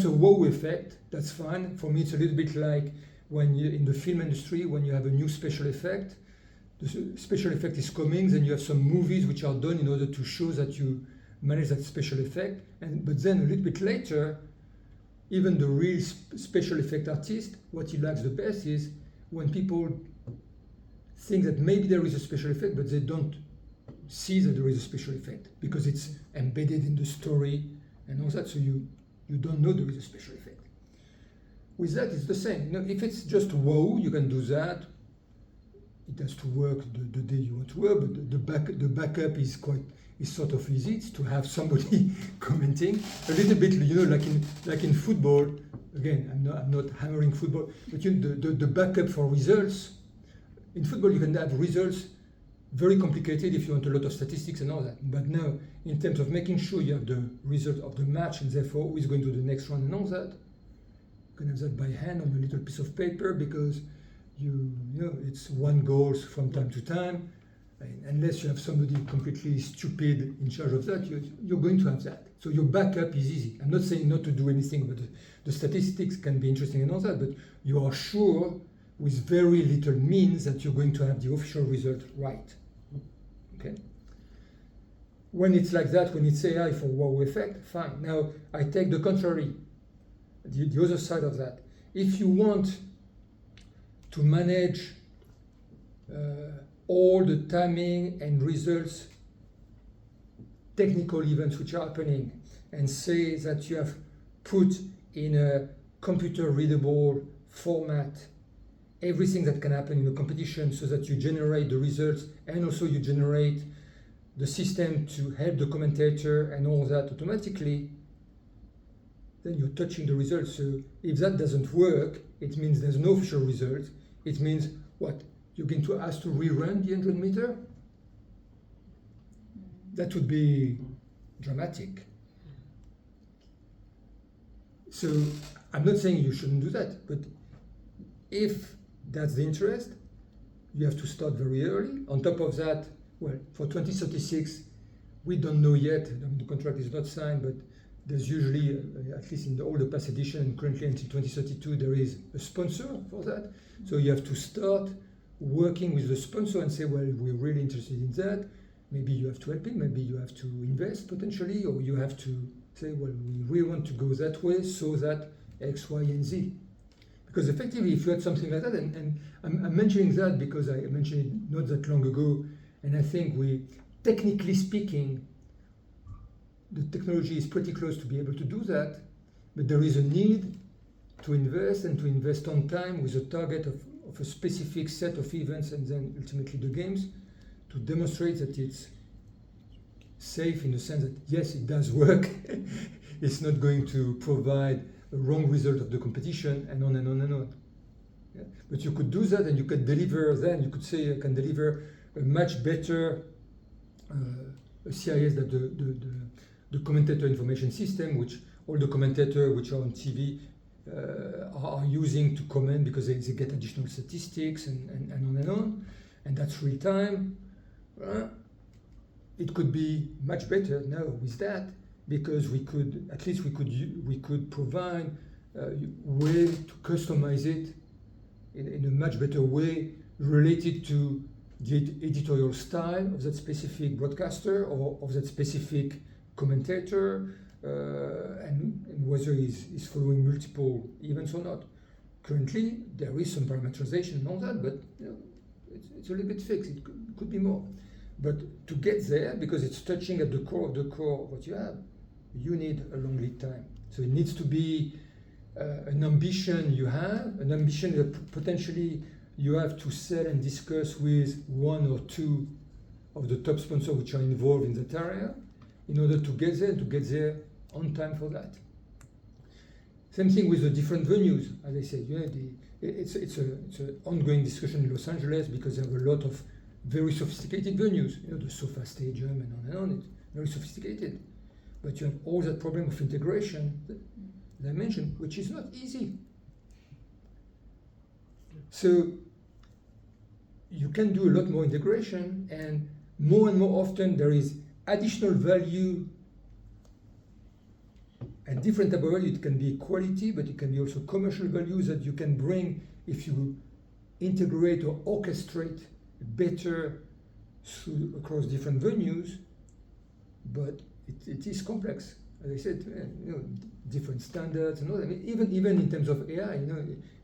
a wow effect. That's fine. For me, it's a little bit like when you in the film industry, when you have a new special effect. The special effect is coming, then you have some movies which are done in order to show that you manage that special effect. But then a little bit later, even the real special effect artist, what he likes the best is when people think that maybe there is a special effect, but they don't see that there is a special effect because it's embedded in the story and all that, so you don't know there is a special effect. With that, it's the same. You know, if it's just wow, you can do that. It has to work the day you want to work, but the backup is sort of easy. It's to have somebody commenting a little bit, you know, like in football. Again, I'm not hammering football, but you know, the backup for results. In football, you can have results very complicated if you want a lot of statistics and all that. But now, in terms of making sure you have the result of the match and therefore who is going to the next round and all that, you can have that by hand on a little piece of paper because you know it's one goal from time to time. And unless you have somebody completely stupid in charge of that, you're going to have that. So your backup is easy. I'm not saying not to do anything, but the statistics can be interesting and all that, but you are sure with very little means that you're going to have the official result right. Okay? When it's like that, when it's AI for wow effect, fine. Now, I take the contrary, the other side of that. If you want to manage all the timing and results, technical events which are happening, and say that you have put in a computer readable format everything that can happen in a competition so that you generate the results and also you generate the system to help the commentator and all that automatically, then you're touching the results. So if that doesn't work, it means there's no official result. It means what? You're going to ask to rerun the 100 meter? That would be dramatic. So I'm not saying you shouldn't do that, but if that's the interest, you have to start very early. On top of that, well, for 2036, we don't know yet. I mean, the contract is not signed, but there's usually, at least in all the past edition, and currently until 2032, there is a sponsor for that. So you have to start working with the sponsor and say, well, we're really interested in that. Maybe you have to help him, maybe you have to invest potentially, or you have to say, well, we really want to go that way so that X, Y, and Z. Because effectively, if you had something like that, and I'm mentioning that because I mentioned it not that long ago, and I think technically speaking, the technology is pretty close to be able to do that, but there is a need to invest and to invest on time with a target of a specific set of events and then ultimately the games to demonstrate that it's safe in the sense that yes, it does work. It's not going to provide a wrong result of the competition and on and on and on. Yeah? But you could do that and you could deliver, then you could say I can deliver a much better CIS than the commentator information system, which all the commentators which are on TV are using to comment because they get additional statistics and on and on. And that's real time. It could be much better now with that because we could provide a way to customize it in a much better way related to the editorial style of that specific broadcaster or of that specific commentator and whether he's following multiple events or not. Currently, there is some parameterization and all that, but it's a little bit fixed. It could be more. But to get there, because it's touching at the core of what you have, you need a long lead time. So it needs to be an ambition you have, an ambition that potentially you have to sell and discuss with one or two of the top sponsors which are involved in that area in order to get there on time for that. Same thing with the different venues. As I said, it's an ongoing discussion in Los Angeles because there are a lot of very sophisticated venues, the SoFa Stadium and on and on. It's very sophisticated. But you have all that problem of integration that I mentioned, which is not easy. So you can do a lot more integration, and more often there is additional value and different type of value. It can be quality, but it can be also commercial values that you can bring if you integrate or orchestrate better across different venues. But it is complex. As I said, different standards and all that. I mean, even in terms of AI,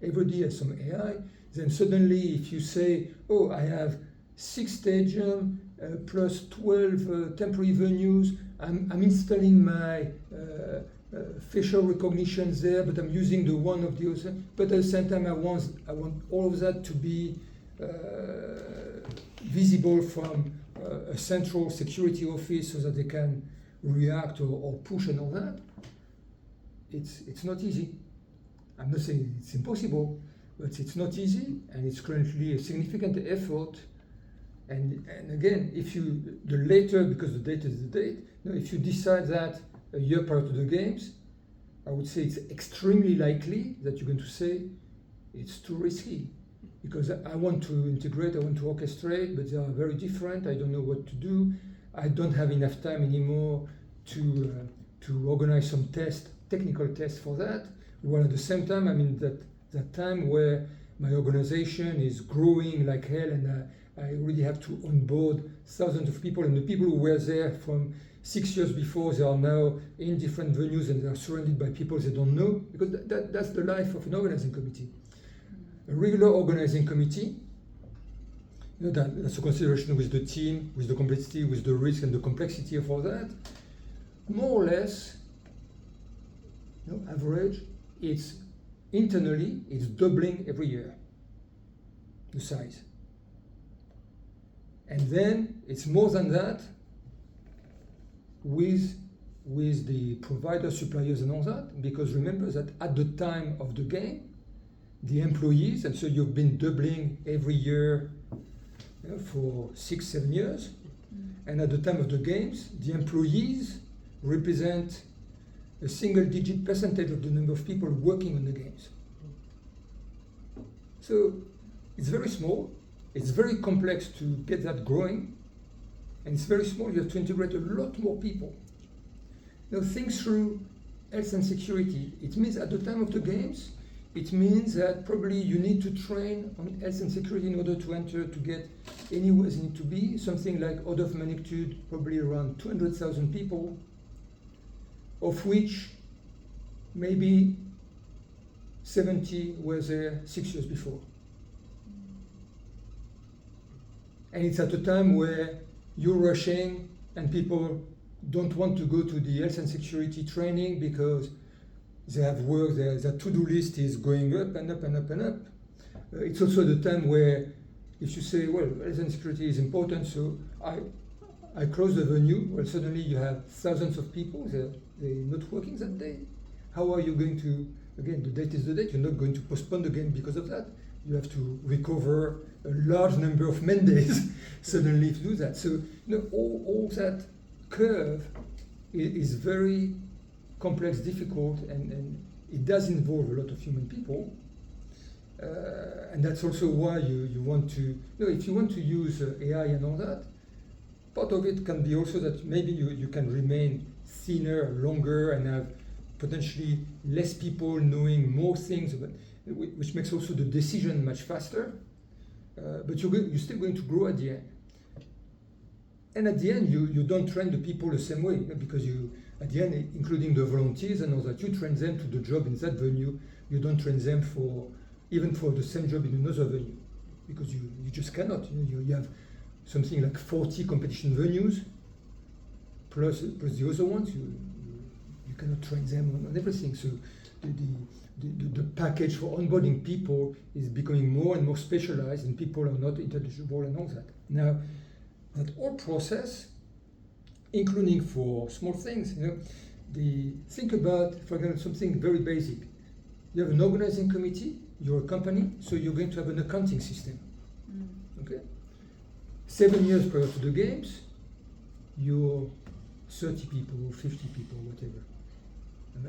everybody has some AI. Then suddenly, if you say, "Oh, I have 6 stadiums plus 12 temporary venues. I'm installing my facial recognition there, but I'm using the one of the other. But at the same time, I want all of that to be visible from a central security office so that they can react or push and all that." It's not easy. I'm not saying it's impossible, but it's not easy, and it's currently a significant effort. And again, the later, because the date is the date, if you decide that a year prior to the games, I would say it's extremely likely that you're going to say it's too risky. Because I want to integrate, I want to orchestrate, but they are very different. I don't know what to do. I don't have enough time anymore to organize some technical tests for that. While at the same time, I'm in that time where my organization is growing like hell, and I already have to onboard thousands of people, and the people who were there from 6 years before, they are now in different venues and they are surrounded by people they don't know, because that's the life of an organizing committee. A regular organizing committee, that's a consideration with the team, with the complexity, with the risk and the complexity of all that. More or less, average, it's internally, it's doubling every year, the size. And then it's more than that with the provider, suppliers and all that, because remember that at the time of the game, the employees, and so you've been doubling every year for 6-7 years, and at the time of the games, the employees represent a single-digit percentage of the number of people working on the games. So it's very small, it's very complex to get that growing, and it's very small, you have to integrate a lot more people. Now think through health and security. It means at the time of the games, it means that probably you need to train on health and security in order to enter, to get anywhere you need to be, something like order of magnitude, probably around 200,000 people, of which maybe 70 were there 6 years before. And it's at a time where you're rushing and people don't want to go to the health and security training because they have work, their to-do list is going up and up and up and up. It's also the time where if you say, well, health and security is important, so I close the venue, well, suddenly you have thousands of people, they're not working that day. How are you going to, again, the date is the date, you're not going to postpone the game because of that. You have to recover a large number of mandates suddenly to do that. So, you know, all that curve is very complex, difficult, and it does involve a lot of human people. And that's also why you want to, you know, if you want to use AI and all that, part of it can be also that maybe you can remain thinner, longer, and have potentially less people knowing more things, which makes also the decision much faster. But you're still going to grow at the end. And at the end, you don't train the people the same way, because at the end, including the volunteers and all that, you train them to the job in that venue. You don't train them even for the same job in another venue, because you just cannot. You have something like 40 competition venues, plus the other ones. You cannot train them on everything. So the package for onboarding people is becoming more and more specialized, and people are not interchangeable and all that. Now, that whole process, including for small things, you know, think about, for example, something very basic. You have an organizing committee, you're a company, so you're going to have an accounting system. Okay? 7 years prior to the games, you're 30 people, 50 people, whatever.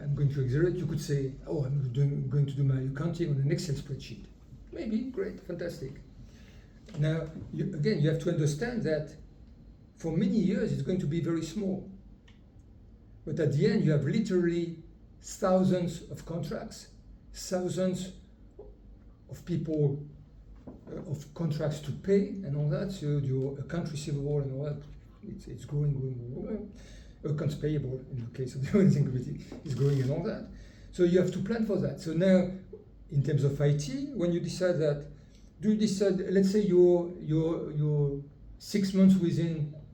I'm going to exaggerate. You could say, oh, I'm going to do my accounting on an Excel spreadsheet. Maybe, great, fantastic. Now, again, you have to understand that for many years it's going to be very small. But at the end, you have literally thousands of contracts, thousands of people, of contracts to pay and all that. So your account receivable and all that, it's growing. Accounts payable, in the case of the organizing committee, is growing and all that. So you have to plan for that. So now, in terms of IT, when you decide that, do you decide, let's say you're 6 months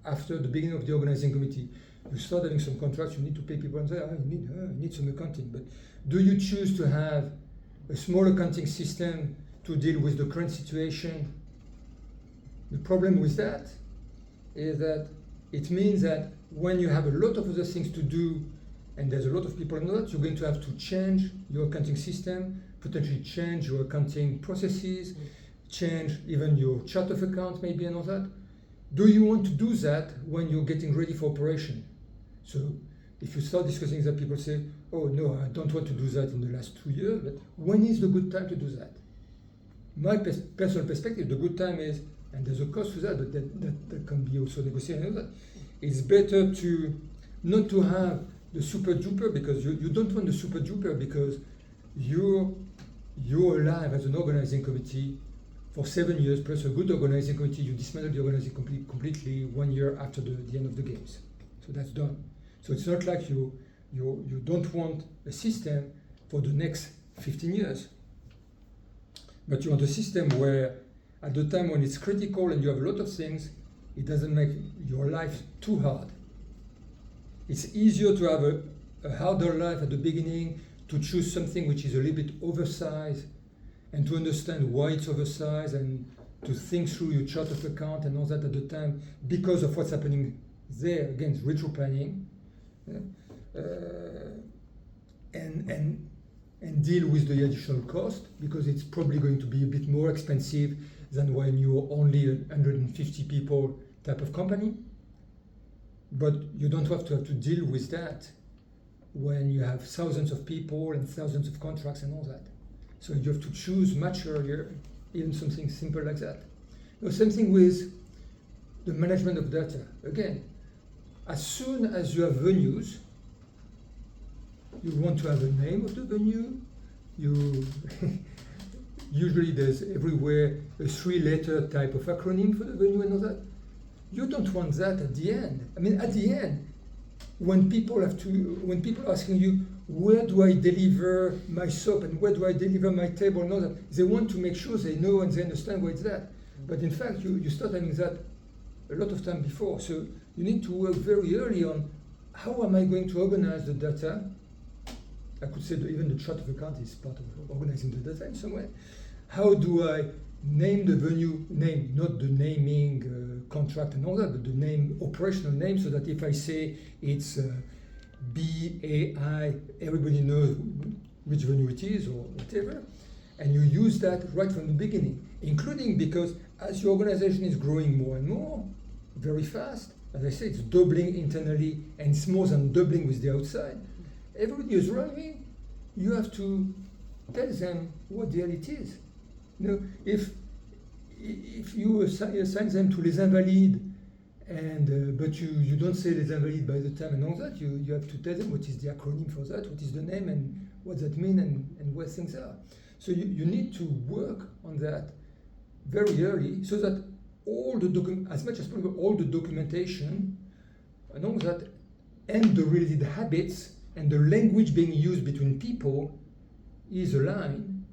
after the beginning of the organizing committee, you start having some contracts, you need to pay people and say, you need some accounting. But do you choose to have a small accounting system to deal with the current situation? The problem with that is that it means that when you have a lot of other things to do and there's a lot of people in that, you're going to have to change your accounting system, potentially change your accounting processes, change even your chart of accounts maybe and all that. Do you want to do that when you're getting ready for operation? So if you start discussing that, people say, oh no, I don't want to do that in the last 2 years, but when is the good time to do that? My personal perspective, the good time is, and there's a cost to that, but that can be also negotiated. It's better to not to have the super duper, because you don't want the super duper because you're alive as an organizing committee for 7 years plus a good organizing committee. You dismantle the organizing completely 1 year after the end of the games. So that's done. So it's not like you don't want a system for the next 15 years. But you want a system where at the time when it's critical and you have a lot of things, it doesn't make your life too hard. It's easier to have a harder life at the beginning, to choose something which is a little bit oversized, and to understand why it's oversized, and to think through your chart of account and all that at the time because of what's happening there. Again, it's retro planning, and deal with the additional cost, because it's probably going to be a bit more expensive than when you're only a 150 people type of company. But you don't have to deal with that when you have thousands of people and thousands of contracts and all that. So you have to choose much earlier, even something simple like that. The same thing with the management of data. Again, as soon as you have venues, you want to have a name of the venue. Usually there's everywhere a 3-letter type of acronym for the venue and all that. You don't want that at the end. I mean, at the end, when people are asking you, where do I deliver my soap and where do I deliver my table and all that, they want to make sure they know and they understand where it's at. But in fact, you start having that a lot of time before. So you need to work very early on, how am I going to organize the data? I could say that even the chart of account is part of organizing the data in some way. how do I name the venue, name, not the naming contract and all that, but the name, operational name, so that if I say it's BAI, everybody knows which venue it is or whatever. And you use that right from the beginning, including because as your organization is growing more and more, very fast, as I say, it's doubling internally and it's more than doubling with the outside. Everybody is arriving, you have to tell them what the hell it is. You know, if you assign them to les invalides, and but you don't say les invalides by the time and all that, you have to tell them what is the acronym for that, what is the name and what that means and where things are. So you need to work on that very early so that all the as much as possible, all the documentation and all that, and the related habits and the language being used between people is aligned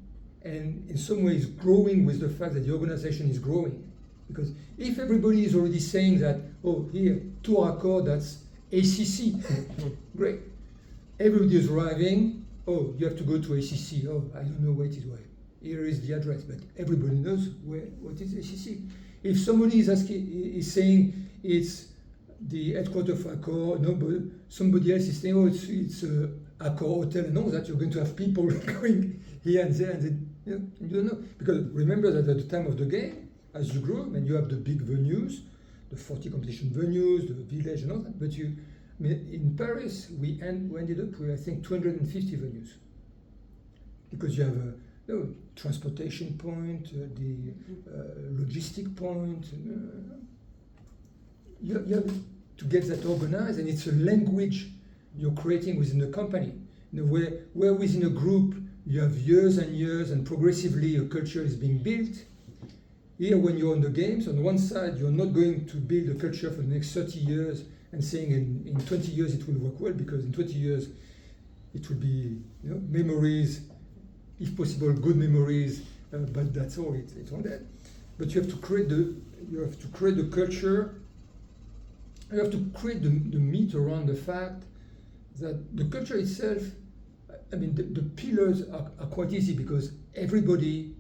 and in some ways growing with the fact that the organization is growing. Because if everybody is already saying that, oh, here, tour accord, that's ACC, great. Everybody is arriving, oh, you have to go to ACC, oh, I don't know where it is, where. Here is the address, but everybody knows what is ACC. If somebody is saying it's the headquarters of Accor, no, but somebody else is saying, oh, it's Accor Hotel and all that, you're going to have people going here and there, and then, you don't know. Because remember that at the time of the game, as you grow, and you have the big venues, the 40 competition venues, the village and all that, but in Paris, we ended up with, I think, 250 venues. Because you have a transportation point, the logistic point. You have to get that organized, and it's a language you're creating within the company. Where within a group you have years and years, and progressively a culture is being built. Here, when you're on the games, on one side, you're not going to build a culture for the next 30 years and saying in 20 years it will work well, because in 20 years it will be memories, if possible, good memories, but that's all. It's all that. But you have to create the culture. You have to create the meat around the fact that the culture itself. I mean, the pillars are quite easy because everybody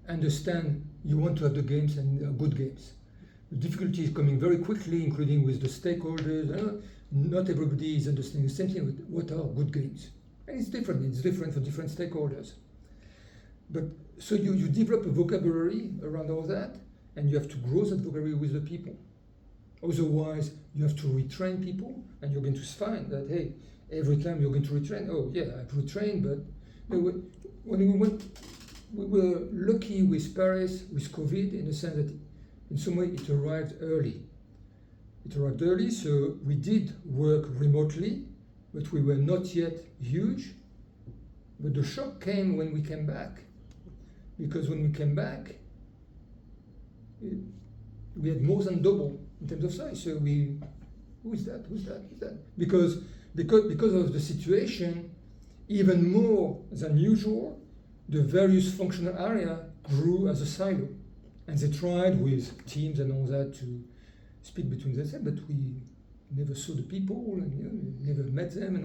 understands you want to have the games and good games. The difficulty is coming very quickly, including with the stakeholders. Not everybody is understanding the same thing with what are good games. And it's different. It's different for different stakeholders. But so you develop a vocabulary around all that, and you have to grow that vocabulary with the people. Otherwise, you have to retrain people, and you're going to find that, hey, every time you're going to retrain, oh yeah, I've retrained, but when we went, we were lucky with Paris, with COVID, in the sense that in some way it arrived early. It arrived early, so we did work remotely, but we were not yet huge. But the shock came when we came back. Because when we came back, we had more than double in terms of size. So who's that? Because of the situation, even more than usual, the various functional area grew as a silo. And they tried with teams and all that to speak between themselves, but we never saw the people and never met them and all